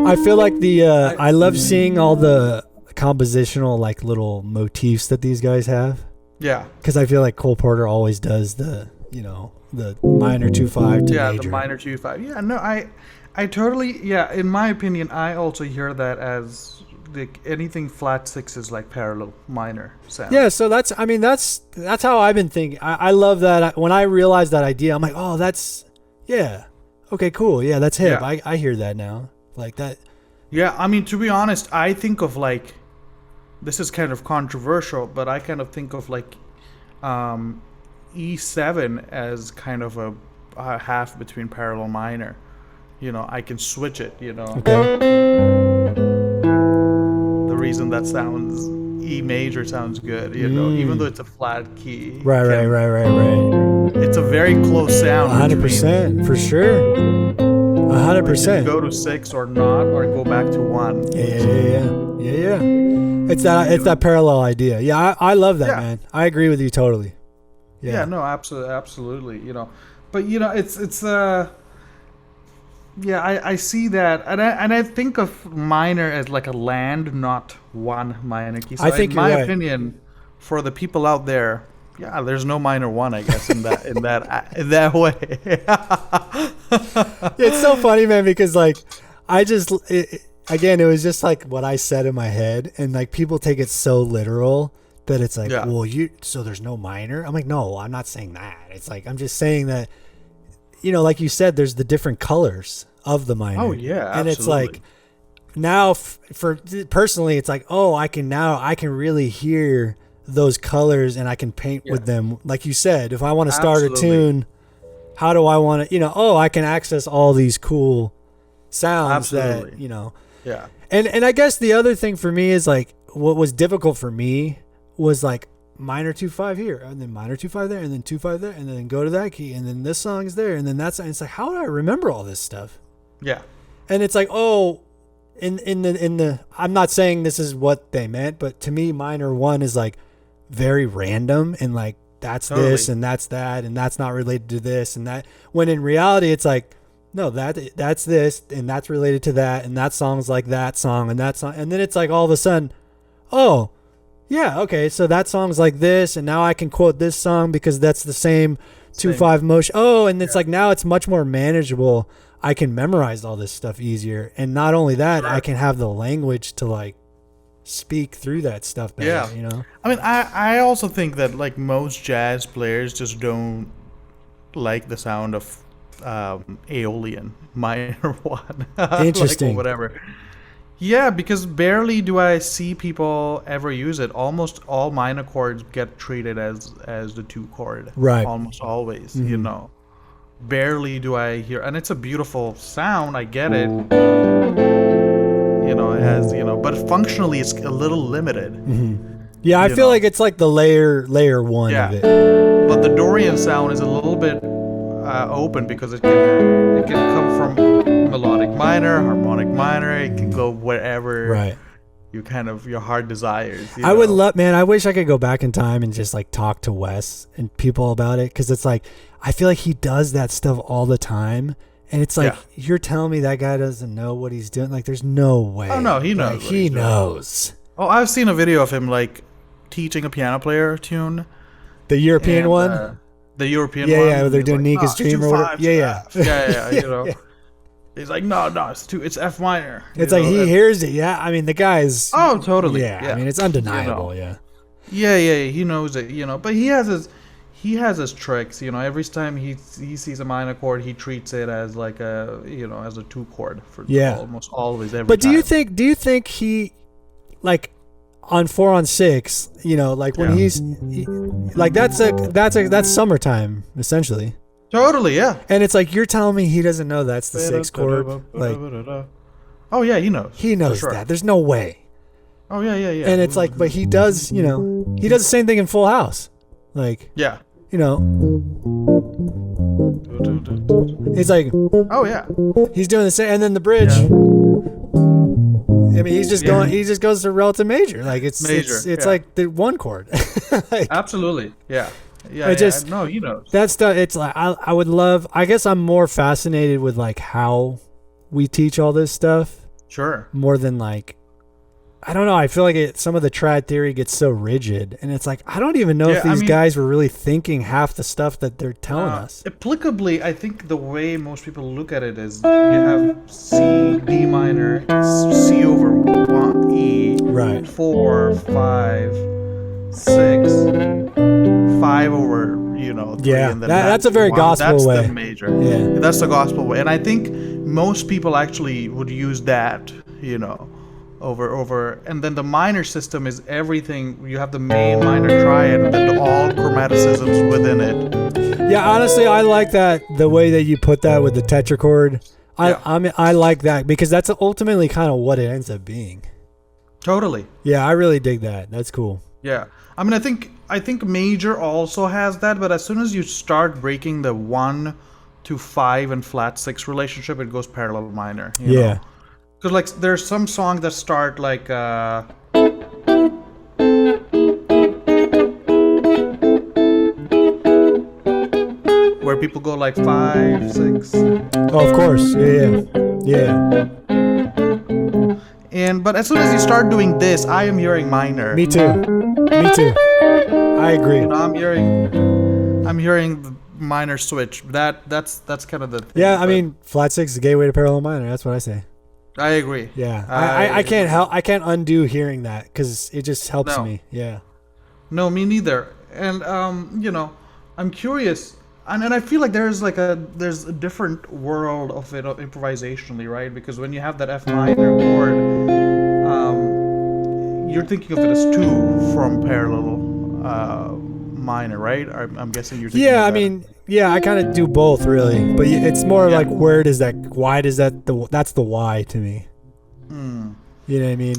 I feel like I love seeing all the compositional like little motifs that these guys have. Yeah. Because I feel like Cole Porter always does the minor 2/5 to major. The minor 2/5. Yeah, no, I totally, in my opinion, I also hear that as anything flat 6 is like parallel minor sound. Yeah, so that's how I've been thinking. I love that. When I realized that idea, I'm like, oh, that's, okay, cool. Yeah, that's hip. Yeah. I hear that now. Like that. Yeah, I mean, to be honest, I think of like, this is kind of controversial, but I kind of think of like E7 as kind of a half between parallel minor. I can switch it, Okay. The reason that sounds E major sounds good, even though it's a flat key. Right. It's a very close sound. 100%, for sure. 100%. Go to 6 or not, or go back to 1. Yeah. It's that parallel idea. Yeah, I love that, man. I agree with you totally. Yeah, no, absolutely. But it's I see that, and I think of minor as like a land, not one minor key. So I think in my opinion, for the people out there, there's no minor 1, I guess, in that way. It's so funny, man, because like again, it was just like what I said in my head, and like people take it so literal that it's like, well, so there's no minor. I'm like, no, I'm not saying that. It's like, I'm just saying that, like you said, there's the different colors of the minor. Oh yeah, absolutely. And it's like now for personally, it's like, oh, I can really hear those colors and I can paint with them. Like you said, if I want to start a tune, how do I want to, I can access all these cool sounds that. Yeah. And I guess the other thing for me is like, what was difficult for me was like minor 2/5 here, and then minor 2/5 there, and then 2/5 there, and then go to that key, and then this song's there, and then that's, and it's like, how do I remember all this stuff? Yeah. And it's like, oh, in the I'm not saying this is what they meant, but to me minor 1 is like very random and like that's Totally. this and that's that and that's not related to this and that, when in reality it's like no, that's this and that's related to that and that song's like that song and that song, and then it's like all of a sudden, oh yeah, okay, so that song's like this and now I can quote this song because that's the same 2/5 motion. Oh, and it's like now it's much more manageable. I can memorize all this stuff easier, and not only that, I can have the language to like speak through that stuff better. Yeah. You know. I mean, I also think that like most jazz players just don't like the sound of Aeolian minor 1. Interesting. Like, or whatever. Yeah, because barely do I see people ever use it. Almost all minor chords get treated as the 2 chord. Right. Almost always, you know. Barely do I hear, and it's a beautiful sound. I get it. You know, it has, you know, but functionally it's a little limited. Yeah, I feel like it's like the layer 1 of it. But the Dorian sound is a little bit open because it can come from melodic minor, harmonic minor. It can go wherever. Right. Your heart desires. I would love, man. I wish I could go back in time and just like talk to Wes and people about it, because it's like I feel like he does that stuff all the time, and it's like you're telling me that guy doesn't know what he's doing. Like, there's no way. Oh no, he knows. Like, he knows. Oh, I've seen a video of him like teaching a piano player a tune. The European one. The European one. Yeah, they're doing Nika's Dream or whatever. Yeah. You know. He's like, no, it's F minor. It's like he hears it. Yeah, I mean the guy's. Oh, totally. Yeah, I mean it's undeniable. You know. Yeah. He knows it. You know, but he has his tricks. You know, every time he sees a minor chord, he treats it as like a as a 2 chord for almost always every. But time. do you think he like on 4 on 6? You know, like when like that's summertime essentially. Totally, yeah. And it's like you're telling me he doesn't know that's the 6th chord. Like, oh yeah, he knows. He knows that. There's no way. Oh yeah. And it's like, but he does. You know, he does the same thing in Full House. Like, yeah. You know, he's like, oh yeah, he's doing the same, and then the bridge. Yeah. I mean, he's just going. He just goes to relative major. Like it's major. It's like the 1 chord. Like, absolutely, yeah. No, he knows. That's the. It's like I would love. I guess I'm more fascinated with like how we teach all this stuff. Sure. More than like, I don't know. I feel like some of the trad theory gets so rigid, and it's like I don't even know if these guys were really thinking half the stuff that they're telling us. Applicably, I think the way most people look at it is you have C, D minor, C over 1, E, right, 4, 5, 6, 5 over 3, and then that's a very gospel way. That's the major. Yeah, that's the gospel way, and I think most people actually would use that, over, and then the minor system is everything. You have the main minor triad, and then all chromaticisms within it. Yeah, honestly, I like that the way that you put that with the tetrachord. I like that because that's ultimately kind of what it ends up being. Totally. Yeah, I really dig that. That's cool. Yeah, I mean, I think major also has that, but as soon as you start breaking the 1 to 5 and flat 6 relationship, it goes parallel minor. You know? Because like there's some songs that start like where people go like 5, 6. Oh, of course. Yeah. But as soon as you start doing this, I am hearing minor. Me too. I agree. I'm hearing the minor switch. That's kind of the thing. Yeah, I mean, flat 6 is a gateway to parallel minor. That's what I say. I agree. Yeah, I can't help. I can't undo hearing that because it just helps me. Yeah. No, me neither. And I'm curious, and I feel like there's a different world of it improvisationally, right? Because when you have that F minor chord, you're thinking of it as 2 from parallel minor, right? I'm guessing you're thinking. Yeah, I mean. Yeah, I kind of do both really, but it's more like why does that? That's the why to me. You know what I mean?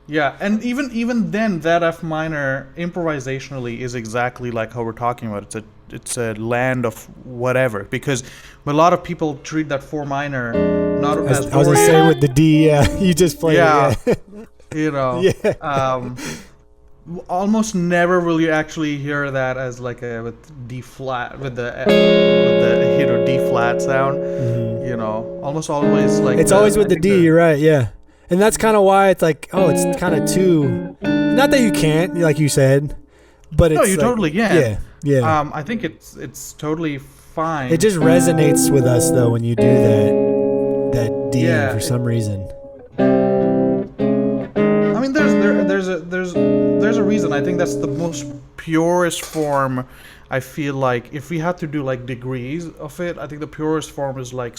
Yeah, and even then, that F minor improvisationally is exactly like how we're talking about. It's a it's a land of whatever, because a lot of people treat that 4 minor not as I was gonna say with the D, you just play yeah, it. you know, Yeah. almost never will you actually hear that as like a with D flat with the D flat sound. Mhm. You know, almost always like It's always with the D. You're right. Yeah, and that's kind of why it's like, oh, it's kind of too. Not that you can't, like you said, but it's no, you like, totally can. Yeah, yeah. I think it's totally fine. It just resonates with us though when you do that D for some reason. I mean, there's a reason. I think that's the most purest form. I feel like if we had to do like degrees of it, I think the purest form is like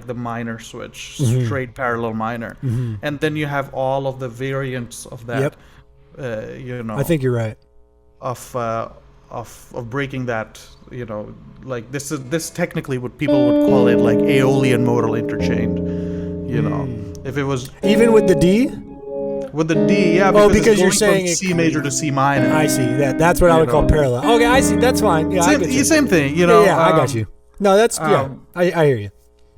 the minor switch, straight parallel minor, and then you have all of the variants of that. Yep. You know, I think you're right. Of breaking that. You know, like this technically what people would call it like Aeolian modal interchange. You know, if it was Even with the D. with the D, yeah. Because you're it's saying going from C major to C minor. I see that. That's what I would call parallel. Okay, I see. That's fine. Yeah, I get you. Same thing. You know. Yeah, I got you. No, that's I hear you.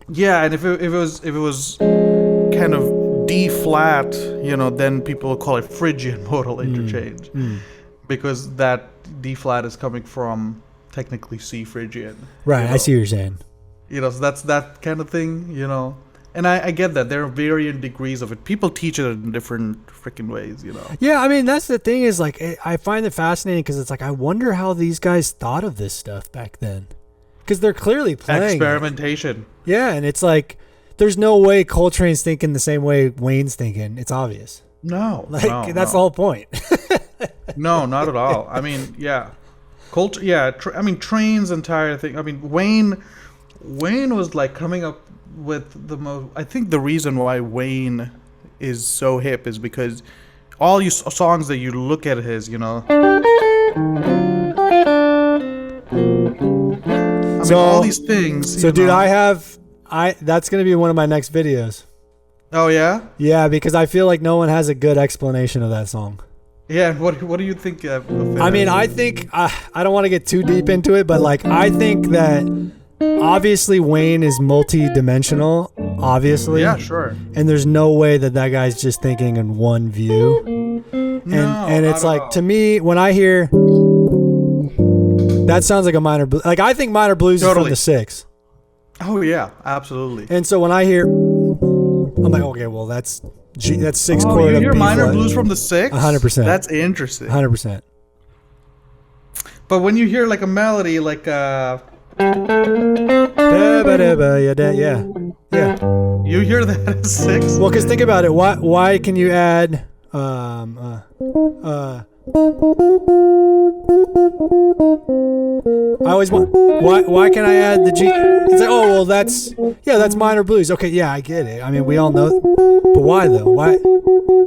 Yeah, and if it was kind of D flat, you know, then people will call it Phrygian modal interchange, because that D flat is coming from technically C Phrygian. Right, you know? I see what you're saying. You know, so that's that kind of thing. You know. And I get that there are varying degrees of it. People teach it in different freaking ways, you know. Yeah, I mean that's the thing is like I find it fascinating because it's like I wonder how these guys thought of this stuff back then, because they're clearly playing Experimentation. Yeah, and it's like there's no way Coltrane's thinking the same way Wayne's thinking. It's obvious. No, Like that's the whole point. No, not at all. I mean, yeah, I mean, Train's entire thing. I mean, Wayne was like coming up with the most. I think the reason why Wayne is so hip is because all you songs that you look at his, you know. I mean, all these things. So, dude, that's gonna be one of my next videos. Oh yeah. Yeah, because I feel like no one has a good explanation of that song. Yeah. What do you think of it? I mean, I think I don't want to get too deep into it, but like I think that. Obviously, Wayne is multi-dimensional, obviously. Yeah, sure. And there's no way that guy's just thinking in one view. And it's like, to me, when I hear... That sounds like a minor blues. Like, I think minor blues is from the 6. Oh, yeah, absolutely. And so when I hear... I'm like, okay, well, that's 6 chord you of hear B minor flat. blues from the 6? 100%. That's interesting. 100%. But when you hear, like, a melody, like... Yeah. You hear that as 6? Well, because think about it. Why can you add I always want. Why can I add the G? It's like, oh well, that's minor blues. Okay, yeah, I get it. I mean, we all know, but why though? Why?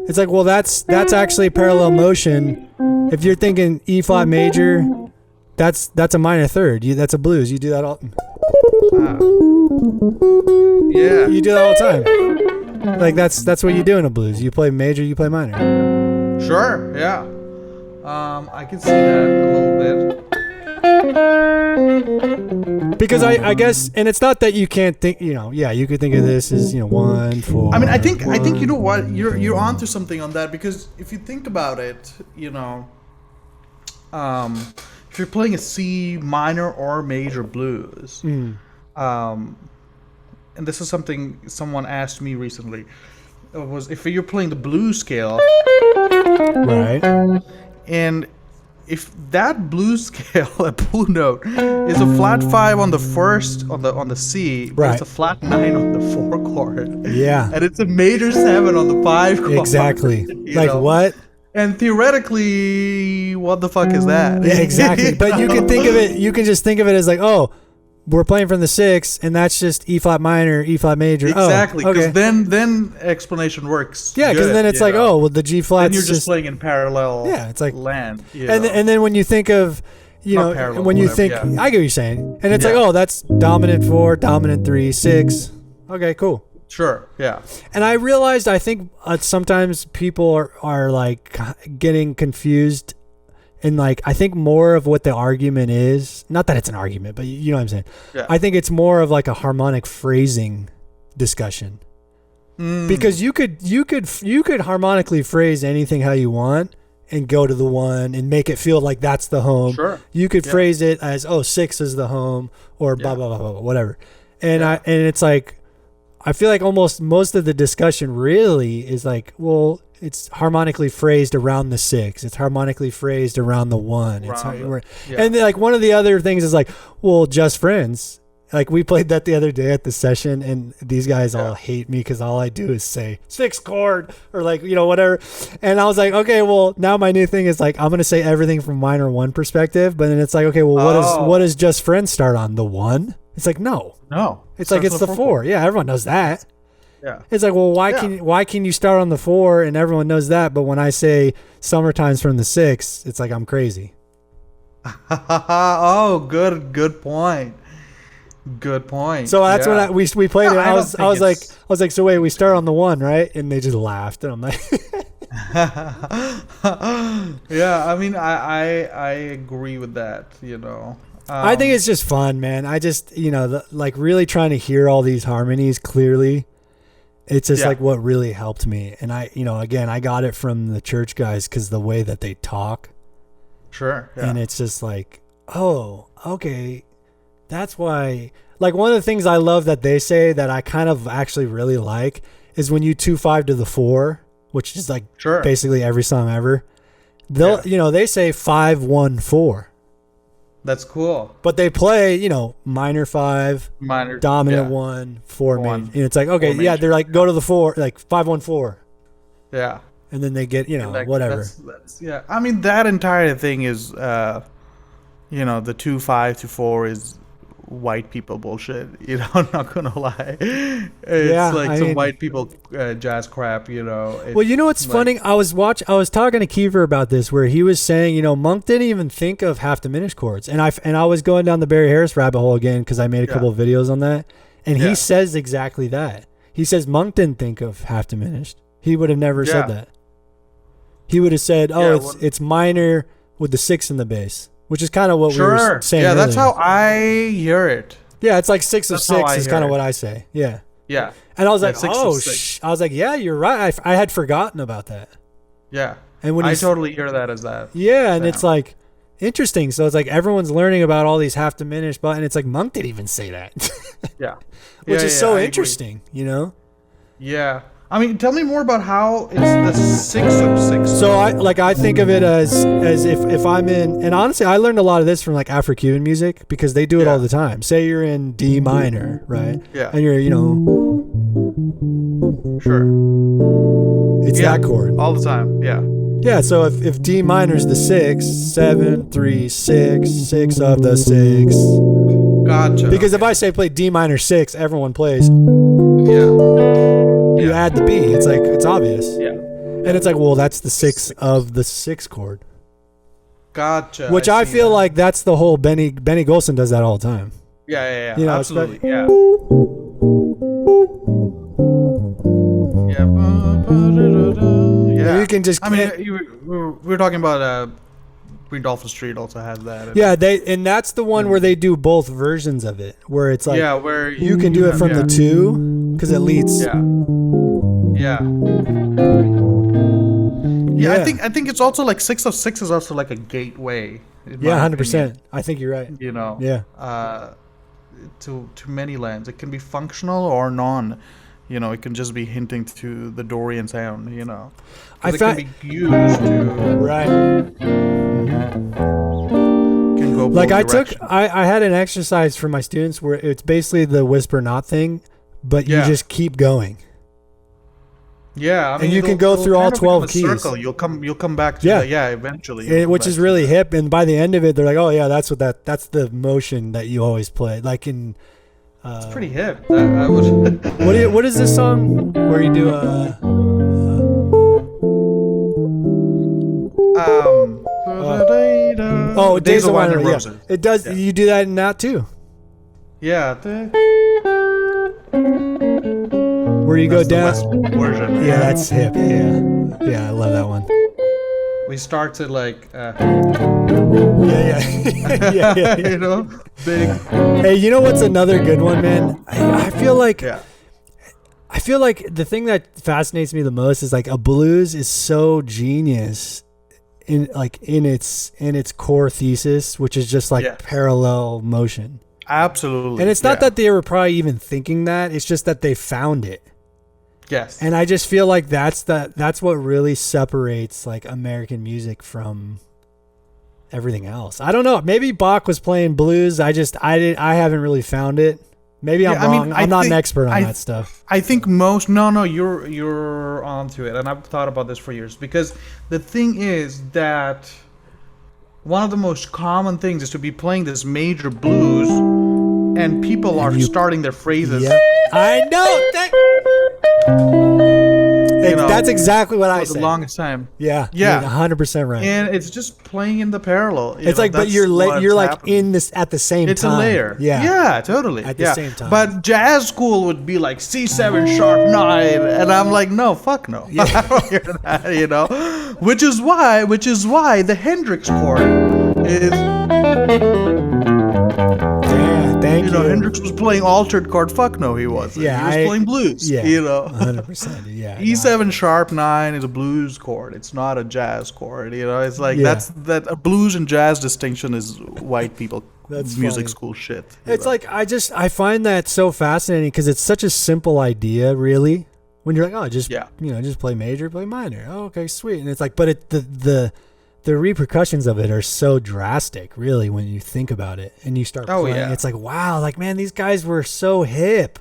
It's like, well, that's actually parallel motion. If you're thinking E flat major, that's a minor third. That's a blues. You do that all. Yeah. You do that all the time. Like that's what you do in a blues. You play major, you play minor. Sure. Yeah. I can see that a little bit. Because I guess, and it's not that you can't think, yeah, you could think of this as, 1, 4. I mean, I think you know what, you're onto something on that, because if you think about it, if you're playing a C minor or major blues, and this is something someone asked me recently, was if you're playing the blues scale, right, and if that blues scale, a blue note, is a flat 5 on the first on the C, but it's a flat 9 on the 4 chord. Yeah. And it's a major 7 on the 5 chord. Exactly. Like what? And theoretically, what the fuck is that? Yeah, exactly. But you can think of it, you can just think of it as like, oh, we're playing from the 6, and that's just E flat minor, E flat major. Exactly, because okay. then explanation works. Yeah, because then it's like, oh, well, the G flat. And you're just playing in parallel. Yeah, it's like land. And then when you think of, parallel, when you whatever, think, I get what you're saying, and it's like, oh, that's dominant 4, dominant 3, 6. Okay, cool. Sure. Yeah. And I realized, I think sometimes people are like getting confused And like, I think more of what the argument is, not that it's an argument, but you know what I'm saying? Yeah. I think it's more of like a harmonic phrasing discussion. Because you could harmonically phrase anything how you want and go to the 1 and make it feel like that's the home. Sure. You could phrase it as 6 is the home, or blah blah blah blah, whatever. And and it's like, I feel like almost most of the discussion really is like, well, it's harmonically phrased around the 6. It's harmonically phrased around the 1. And then, like, one of the other things is like, well, just friends. Like, we played that the other day at the session, and these guys all hate me because all I do is say 6th chord or like, you know, whatever. And I was like, okay, well, now my new thing is like, I'm going to say everything from minor 1 perspective. But then it's like, okay, well, what does just friends start on? The 1? It's like, no. It's like, it's the 4. Yeah, everyone knows that. Yeah. It's like, well, why can you start on the 4 and everyone knows that, but when I say summertime's from the 6, it's like I'm crazy. Oh, good point. Good point. So that's when we played it. I was like, so wait, we start on the 1, right? And they just laughed, and I'm like, yeah. I mean, I agree with that. You know, I think it's just fun, man. I just, you know, like really trying to hear all these harmonies clearly. It's just like what really helped me. And I, you know, again, I got it from the church guys because the way that they talk. Sure. Yeah. And it's just like, oh, okay. That's why, like, one of the things I love that they say that I kind of actually really like is when you 2-5 to the 4, which is like basically every song ever. They'll, you know, they say 5-1-4. That's cool. But they play, you know, minor 5, dominant 1, 4 major. And it's like, okay, they're like, go to the 4, like 5-1-4. Yeah. And then they get, you know, like, whatever. That's, yeah. I mean, that entire thing is, you know, the 2-5 to 4 is white people bullshit. You know, I'm not gonna lie. It's like some white people jazz crap. You know. Well, you know what's funny? I was talking to Kiefer about this, where he was saying, you know, Monk didn't even think of half diminished chords, and I was going down the Barry Harris rabbit hole again because I made a couple of videos on that, and he says exactly that. He says Monk didn't think of half diminished. He would have never said that. He would have said, it's minor with the 6 in the bass. Which is kind of what we were saying. Yeah, earlier. that's how I hear it. Yeah, it's like 6 of 6 is kind of what I say. Yeah. Yeah. And I was like, I was like, yeah, you're right. I had forgotten about that. Yeah. And when I totally hear that as that. Yeah, and it's like interesting. So it's like everyone's learning about all these half diminished, but and it's like Monk didn't even say that. Yeah. Which is so interesting, you know? Yeah. I mean, tell me more about how it's the 6 of 6. So I think of it as if I'm in, and honestly, I learned a lot of this from like Afro-Cuban music because they do it all the time. Say you're in D minor, right? Yeah. And you're, you know, it's that chord all the time. Yeah. Yeah. So if D minor is the 6, 7, 3, 6, 6 of the 6. Gotcha. Because if I say play D minor 6, everyone plays. Yeah. You add the B. It's like, it's obvious. Yeah. And it's like, well, that's the 6 of the 6 chord. Gotcha. Which I feel like that's the whole Benny Golson does that all the time. Yeah. You know, absolutely. Yeah. Yeah. You can just. I mean, we were talking about Green Dolphin Street also has that. Yeah, and that's the one where they do both versions of it, where it's like, where you can do it from the 2 because it leads. Yeah. I think it's also like 6 of 6 is also like a gateway. Yeah, 100%. I think you're right. You know. Yeah. To many lands, it can be functional or non. You know, it can just be hinting to the Dorian sound. You know, it can be used to can go like direction. I had an exercise for my students where it's basically the whisper not thing, but you just keep going. Yeah, I mean, and you can go through all 12 keys. Circle. You'll come back to eventually. Which is really hip, and by the end of it, they're like, "Oh yeah, that's the motion that you always play." Like in, it's pretty hip. I would. What is this song where you do Days of Wine and Roses. Yeah. It does. Yeah. You do that in that too. Yeah. Where you go down. Version. Yeah, that's hip. Yeah, I love that one. we start to like, Yeah, yeah. you know, big. Hey, you know what's another good one, man? I feel like Yeah. I feel like the thing that fascinates me the most is like a blues is so genius in its core thesis, which is just like Yeah. parallel motion. Absolutely. And it's not that they were probably even thinking that, it's just that they found it. Yes. And I just feel like that's what really separates like American music from everything else. I don't know. Maybe Bach was playing blues. I haven't really found it. Maybe I'm wrong. I mean, I'm not an expert on that stuff. I think most no, you're onto it, and I've thought about this for years, because the thing is that one of the most common things is to be playing this major blues, and people are starting their phrases. Yep. I know. That's exactly what I for said. the longest time. Yeah. Yeah. 100% right. And it's just playing in the parallel. It's like, but you're like happening. in this at the same It's time. a layer. Yeah. Yeah, totally. At the same time. But jazz school would be like C7 sharp 9, and I'm like, no, fuck no. Yeah. I don't hear that, you know. Which is why the Hendrix chord is. Yeah, thank you. You know, Hendrix was playing altered chord. Fuck no, he wasn't. Yeah, he was playing blues. Yeah, you know. 100%. Yeah. E7 sharp 9 is a blues chord. It's not a jazz chord. You know, it's like Yeah. that a blues and jazz distinction is white people That's music funny. school shit. you It's know? like I find that so fascinating because it's such a simple idea, really. When you're like, oh, just just play major, play minor. Oh, okay, sweet. And it's like, but the repercussions of it are so drastic, really, when you think about it and you start playing. yeah. It's like, wow, like man, these guys were so hip,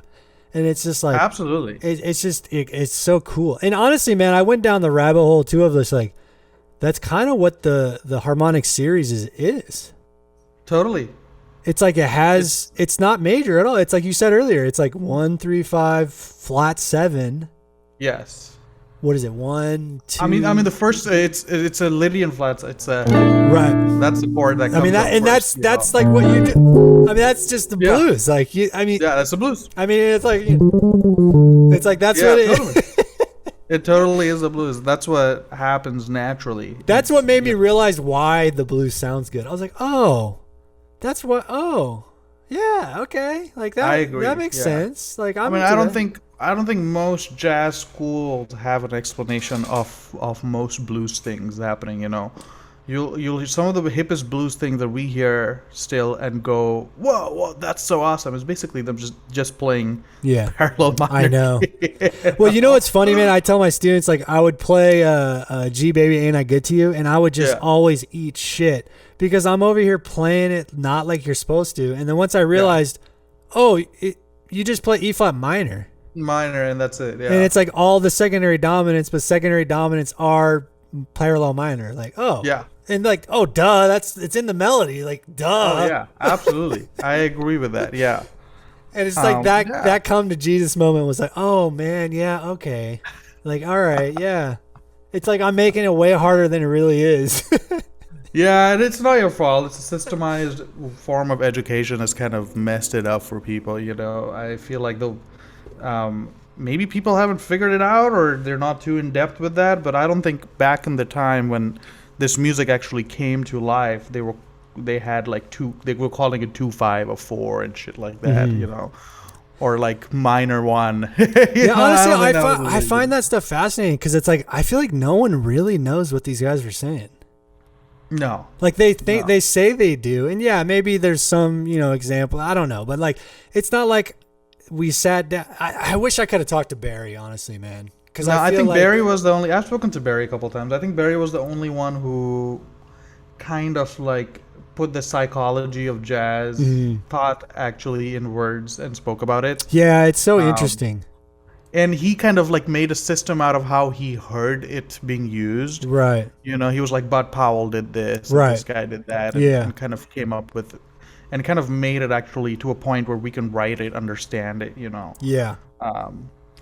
and it's just like Absolutely. it's so cool. And honestly, man, I went down the rabbit hole too of this. Like, that's kind of what the harmonic series is. Totally. It's like it's not major at all. It's like you said earlier. It's like 1, 3, 5, flat 7. Yes. What is it? 1, 2. I mean, the first it's a Lydian flats. It's a right. that's the chord that comes. I mean that, up and first, that's like what you do. I mean, that's just the Yeah. blues. Like that's the blues. I mean, it's like it's like that's Yeah, what it totally. It totally is the blues. That's what happens naturally. That's what made me realize why the blues sounds good. I was like, oh, that's what. Oh, yeah, okay, like that. I agree, That makes yeah. sense. Like I mean, I don't think most jazz schools have an explanation of most blues things happening. You know, you'll some of the hippest blues things that we hear still and go, whoa, that's so awesome. It's basically them just playing parallel minor. I know. Well, you know what's funny, man? I tell my students, like, I would play G Baby Ain't I Good to You, and I would just always eat shit because I'm over here playing it not like you're supposed to. And then once I realized, you just play E flat minor. Minor, and that's it. Yeah. And it's like all the secondary dominants, but secondary dominants are parallel minor. Like, and like, duh, it's in the melody. Like, duh. Oh, yeah, absolutely. I agree with that. Yeah. And it's like that come to Jesus moment was like, oh man, yeah, okay. Like, all right, yeah. It's like I'm making it way harder than it really is. Yeah, and it's not your fault. It's a systemized form of education has kind of messed it up for people, you know. I feel like maybe people haven't figured it out or they're not too in depth with that, but I don't think back in the time when this music actually came to life, they had like they were calling it 2/5 or 4 and shit like that, you know. Or like minor 1. Yeah, honestly, I I find that stuff fascinating because it's like I feel like no one really knows what these guys were saying. No. Like they say they do, and yeah, maybe there's some example. I don't know, but like it's not like we sat down. I wish I could have talked to Barry, honestly, man. Because I think Barry was the only. I've spoken to Barry a couple times. I think Barry was the only one who kind of like put the psychology of jazz thought actually in words and spoke about it. Yeah, it's so interesting. And he kind of like made a system out of how he heard it being used. Right. You know, he was like, Bud Powell did this, right. and this guy did that, and kind of came up with, and kind of made it actually to a point where we can write it, understand it, you know. Yeah.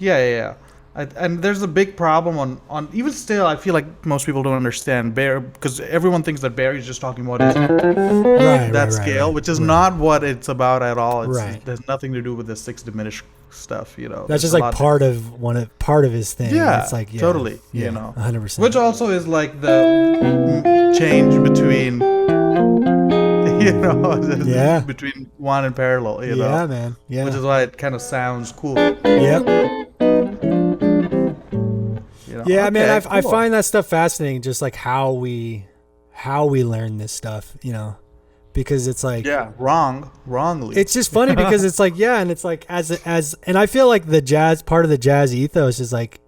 Yeah. And there's a big problem on even still. I feel like most people don't understand Barry because everyone thinks that Barry's just talking about that scale, which is not what it's about at all. There's nothing to do with the 6 diminished stuff. That's It's just a like lot part of his thing. Yeah, it's like totally. 100%. Which also is like the change between Yeah. between one and parallel. Yeah, man. Yeah. Which is why it kind of sounds cool. Yep. Yeah, man. Okay, I cool. find that stuff fascinating. Just like how we learn this stuff. Because it's like wrongly. it's just funny because it's like and it's like as and I feel like the jazz part of the jazz ethos is like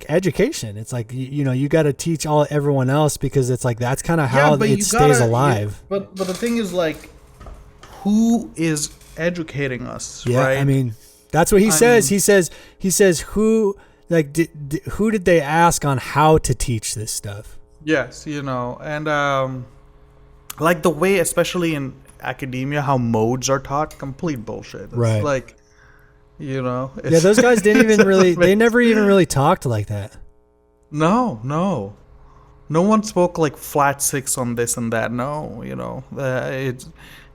education. It's like you got to teach everyone else because it's like that's kind of how it stays alive. But the thing is, like, who is educating us? Yeah, right? I mean that's what he says. He says who who did they ask on how to teach this stuff? Yes, and like the way, especially in academia, how modes are taught, complete bullshit. It's right. Like, yeah, those guys didn't even really, they never even really talked like that. No one spoke like flat six on this and that. No, it's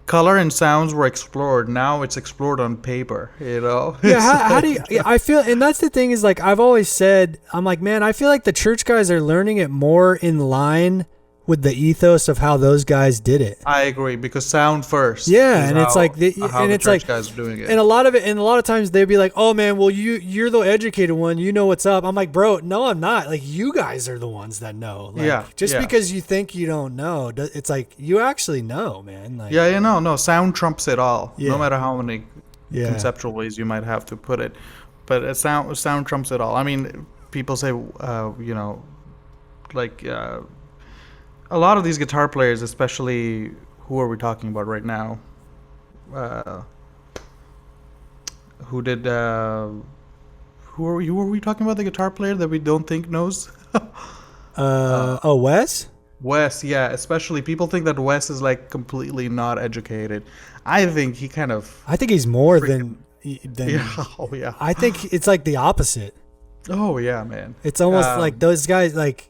color and sounds were explored. Now it's explored on paper. Yeah, how do you? I feel, and that's the thing is like I've always said, I'm like, man, I feel like the church guys are learning it more in line with the ethos of how those guys did it. I agree, because sound first. Yeah, and it's like how the church guys are doing it. And a lot of times they'd be like, "Oh man, well you're the educated one, you know what's up." I'm like, "Bro, no, I'm not. Like you guys are the ones that know." Like, because you think you don't know, it's like you actually know, man. Like, no, sound trumps it all. Yeah. No matter how many conceptual ways you might have to put it, but sound trumps it all. I mean, people say, a lot of these guitar players, especially, who are we talking about right now? Who are we talking about? The guitar player that we don't think knows? Wes? Wes, yeah. Especially people think that Wes is like completely not educated. I think he kind of. I think he's more than. Yeah. Oh yeah. I think it's like the opposite. Oh yeah, man. It's almost like those guys like.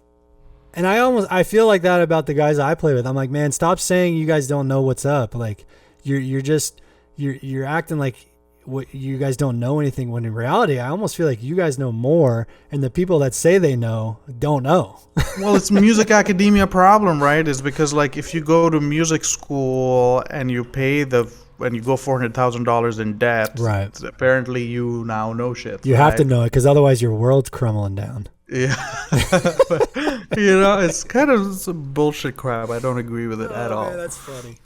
And I feel like that about the guys I play with. I'm like, man, stop saying you guys don't know what's up. Like, you're acting like what you guys don't know anything. When in reality, I almost feel like you guys know more, and the people that say they know don't know. Well, it's music academia problem, right? Is because like if you go to music school and you pay and you go $400,000 in debt, right? Apparently, you now know shit. You have to know it because otherwise your world's crumbling down. Yeah. It's kind of some bullshit crap. I don't agree with it at all. Man, that's funny.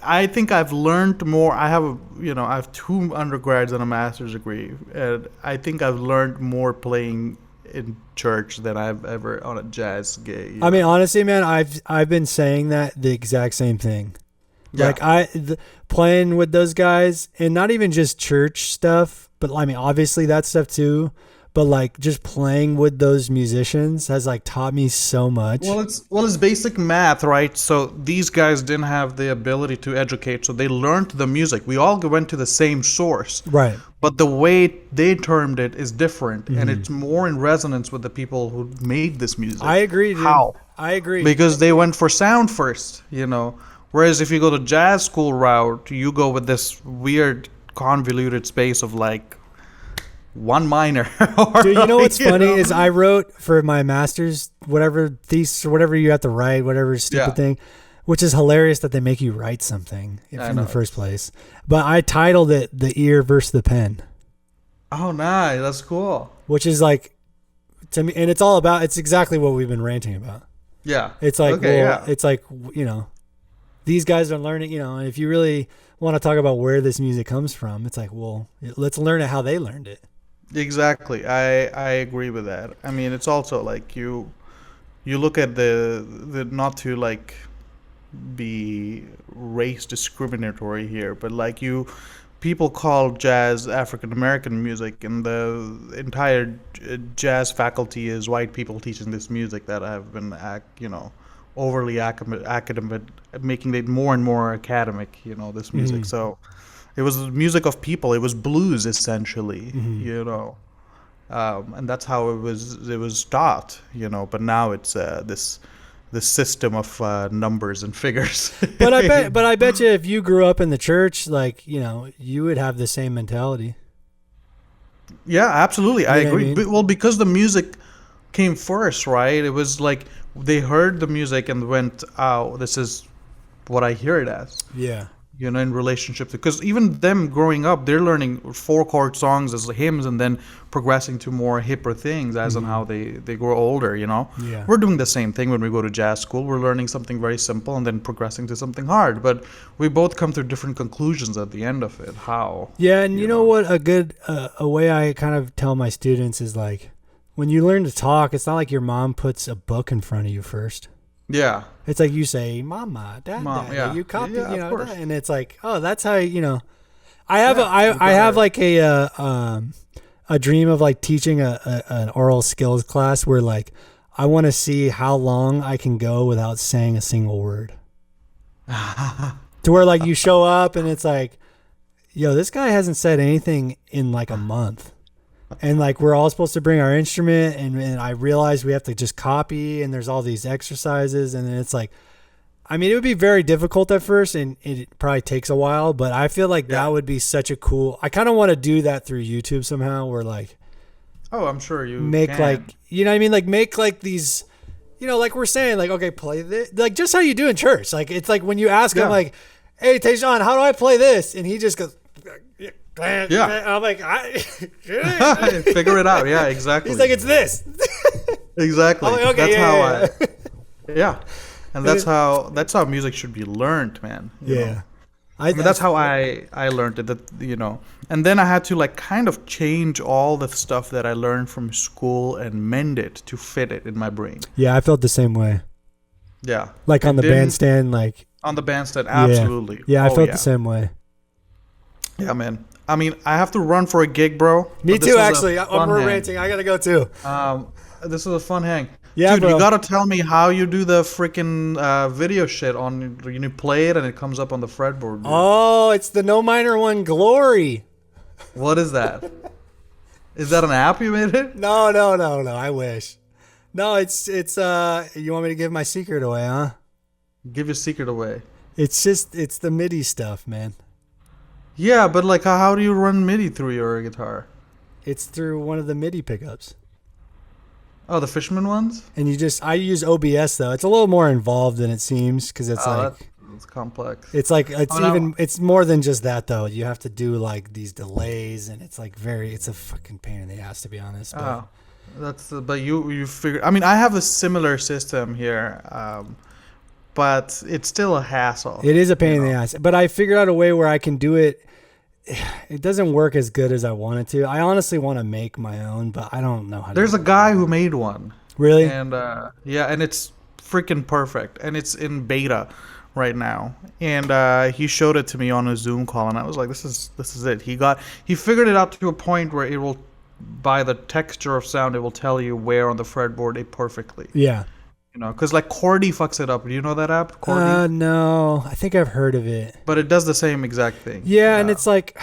I think I've learned more. I have 2 undergrads and a master's degree, and I think I've learned more playing in church than I've ever on a jazz gig. I mean, honestly, man, I've been saying that the exact same thing. Yeah. Like playing with those guys, and not even just church stuff, but I mean, obviously that stuff too. But like just playing with those musicians has like taught me so much. Well, it's basic math, right? So these guys didn't have the ability to educate, so they learned the music. We all went to the same source, right? But the way they termed it is different, and it's more in resonance with the people who made this music. I agree, dude. How? I agree. Because they went for sound first, Whereas if you go the jazz school route, you go with this weird convoluted space of like one minor. Dude, you know what's funny is I wrote for my master's whatever thesis or whatever you have to write, whatever stupid thing, which is hilarious that they make you write something in the first place. But I titled it "The Ear versus the Pen." Oh, nice. That's cool. Which is like, to me, and it's exactly what we've been ranting about. Yeah. It's like, it's like, these guys are learning, and if you really want to talk about where this music comes from, it's like, well, let's learn it how they learned it. Exactly. I agree with that. I mean, it's also like you look at the not to like be race discriminatory here, but like people call jazz African American music, and the entire jazz faculty is white people teaching this music that have been overly academic, making it more and more academic, this music. So it was the music of people. It was blues essentially, and that's how it was taught, But now it's this system of numbers and figures. But I bet you if you grew up in the church, like you would have the same mentality. Yeah, absolutely. I You know what I agree. mean? Well, because the music came first, right? It was like they heard the music and went, "Oh, this is what I hear it as." Yeah. In relationships, because even them growing up, they're learning four chord songs as hymns and then progressing to more hipper things as on how they grow older. Yeah. We're doing the same thing when we go to jazz school. We're learning something very simple and then progressing to something hard, but we both come to different conclusions at the end of it. How? Yeah, and you know what? A good a way I kind of tell my students is like, when you learn to talk, it's not like your mom puts a book in front of you first. Yeah. It's like you say, "Mama, Dad, Mom, Dad," yeah. you copy, Yeah, of course. and it's like, oh, that's how I have Yeah, you I have gotta- like a dream of like teaching an oral skills class where like I want to see how long I can go without saying a single word. To where like you show up and it's like, yo, this guy hasn't said anything in like a month. And like we're all supposed to bring our instrument, and I realize we have to just copy, and there's all these exercises, and then it's like, I mean, it would be very difficult at first, and it probably takes a while, but I feel like that would be such a cool. I kind of want to do that through YouTube somehow, where like Oh, I'm sure you make can. like, you know what I mean, like make like these, like we're saying, like, okay, play this, like just how you do in church. Like it's like when you ask him, Yeah. like, hey, Tejan, how do I play this? And he just goes. Yeah. I'm like, Figure it out. Yeah, exactly. he's like, it's this. Exactly. I'm like, okay, That's yeah, how yeah. I. Yeah, and that's how music should be learned, man. you know? Yeah. I mean, that's how I learned it. And then I had to like kind of change all the stuff that I learned from school and mend it to fit it in my brain. Yeah, I felt the same way. Yeah. Like on the Didn't- bandstand, like On the bandstand, absolutely. yeah, I Oh, felt the same way. Yeah, man. I mean, I have to run for a gig, bro. Me but this too, was a actually. fun We're hang. ranting. I gotta go too. This is a fun hang. Yeah, Dude, bro. you gotta tell me how you do the freaking video shit on. You play it and it comes up on the fretboard. Dude. Oh, it's the No Minor One Glory. What is that? Is that an app you made it? No. I wish. No, it's you want me to give my secret away, huh? Give your secret away. It's the MIDI stuff, man. Yeah, but like, how do you run MIDI through your guitar? It's through one of the MIDI pickups. Oh, the Fishman ones? And I use OBS though. It's a little more involved than it seems because it's like that's complex. it's more than just that though. You have to do like these delays and it's like it's a fucking pain in the ass to be honest. But But you figure. I mean, I have a similar system here, but it's still a hassle. it is a pain in the ass. But I figured out a way where I can do it. It doesn't work as good as I want it to. I honestly want to make my own, but I don't know how to. There's a guy who made one. Really? And and it's freaking perfect, and it's in beta right now. And he showed it to me on a Zoom call, and I was like, "This is it." He figured it out to a point where it will, by the texture of sound, it will tell you where on the fretboard it perfectly. Yeah. Because like Cordy fucks it up. Do you know that app, Cordy? No. I think I've heard of it. But it does the same exact thing. Yeah, and it's like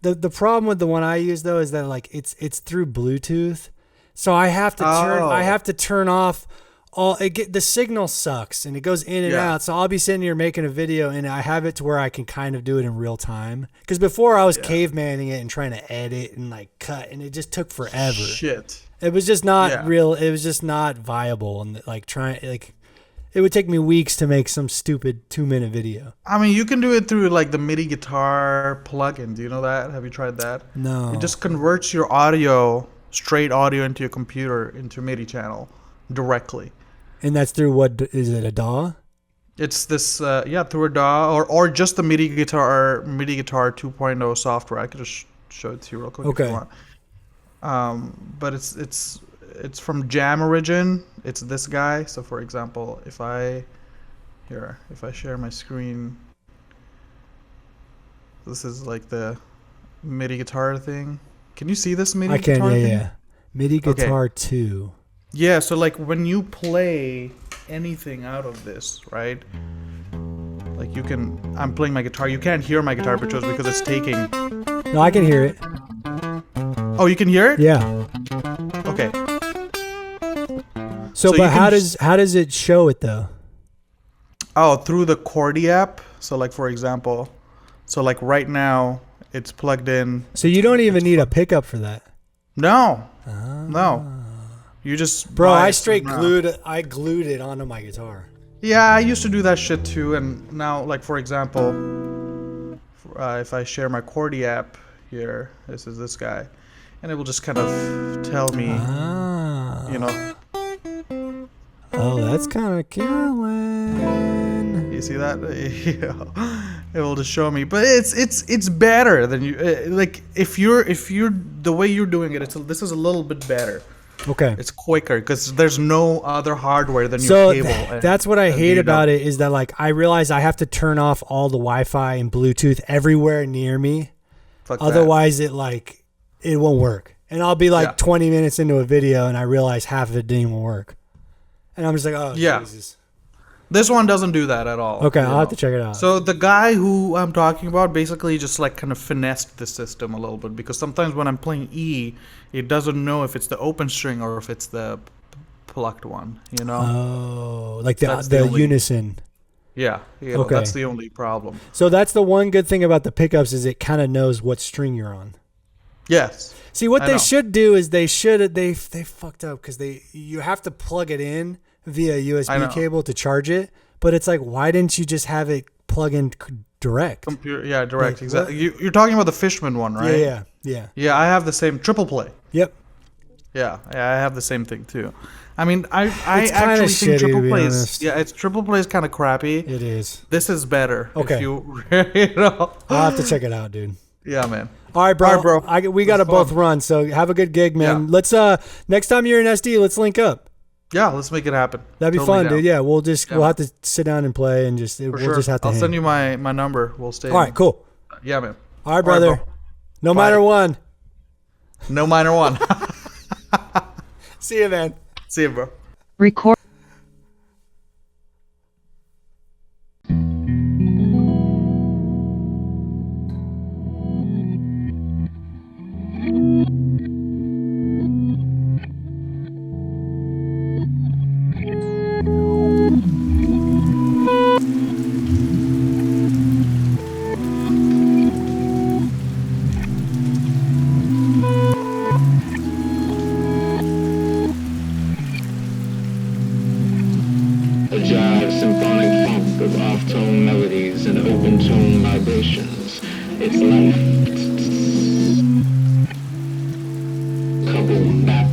the problem with the one I use though is that like it's through Bluetooth, so I have to turn off all. The signal sucks and it goes in and out. So I'll be sitting here making a video and I have it to where I can kind of do it in real time. Because before I was cavemaning it and trying to edit and like cut, and it just took forever. Shit. It was just not real. It was just not viable, and it would take me weeks to make some stupid 2-minute video. I mean, you can do it through like the MIDI guitar plugin. Do you know that? Have you tried that? No. It just converts your straight audio into your computer into MIDI channel directly. And that's through what is it? A DAW? It's this through a DAW or just the MIDI guitar 2.0 software. I could just show it to you real quick if you want. But it's from Jam Origin. It's this guy. So for example, if I share my screen, this is like the MIDI guitar thing. Can you see this MIDI guitar thing? Yeah. MIDI guitar 2. Yeah, so like when you play anything out of this, right? Like I'm playing my guitar. You can't hear my guitar because it's taking. No, I can hear it. Oh, you can hear it? Yeah. Okay. So you but can how does it show it though? Oh, through the Cordy app. So like for example, so like right now it's plugged in. So you don't even need a pickup for that. No, no. You just Bro, buy I it. straight No. glued it onto my guitar. Yeah, I used to do that shit too, and now, like for example, if I share my Chordy app here, this is this guy, and it will just kind of tell me, Ah. you know, Oh, that's kind of killing. you see that? It will just show me, but it's better than you like if you're the way you're doing it. This is a little bit better. Okay. It's quicker because there's no other hardware than So your cable. that's what I hate you about know. it is that like I realize I have to turn off all the Wi-Fi and Bluetooth everywhere near me. Fuck that. Otherwise, it won't work. And I'll be like Yeah. 20 minutes into a video and I realize half of it didn't even work. And I'm just like, oh, Yeah. Jesus. This one doesn't do that at all. Okay, you I'll have know. to check it out. So the guy who I'm talking about basically just like kind of finessed the system a little bit because sometimes when I'm playing E, it doesn't know if it's the open string or if it's the plucked one. You know? Oh, like the That's the only- unison. Yeah. You Okay. know, that's the only problem. So that's the one good thing about the pickups is it kind of knows what string you're on. Yes. See, what I they know. should do is they fucked up because you have to plug it in via I USB know. cable to charge it. But it's like, why didn't you just have it plug in direct? Yeah, direct. Like, Exactly. You're talking about the Fishman one, right? Yeah. Yeah, I have the same triple play. Yep. Yeah, I have the same thing too. I mean, I It's kinda actually shitty, think to triple be play honest. it's triple play is kind of crappy. It is. This is better. Okay. If you, you know. I'll have to check it out, dude. Yeah, man. All right, bro. All right, bro. We got to It's both fun. run. So have a good gig, man. Yeah. Let's next time you're in SD, let's link up. Yeah, let's make it happen. That'd be Totally fun, down. dude. Yeah, we'll Yeah. have to sit down and play and For we'll sure. just have to I'll hang. send you my number. We'll stay. All right, cool. Yeah, man. All right, brother. bro. No Bye. matter one. No minor one. See you, man. See you, bro. Record. A jive symphonic funk of off-tone melodies and open-tone vibrations. It's life. Coupled back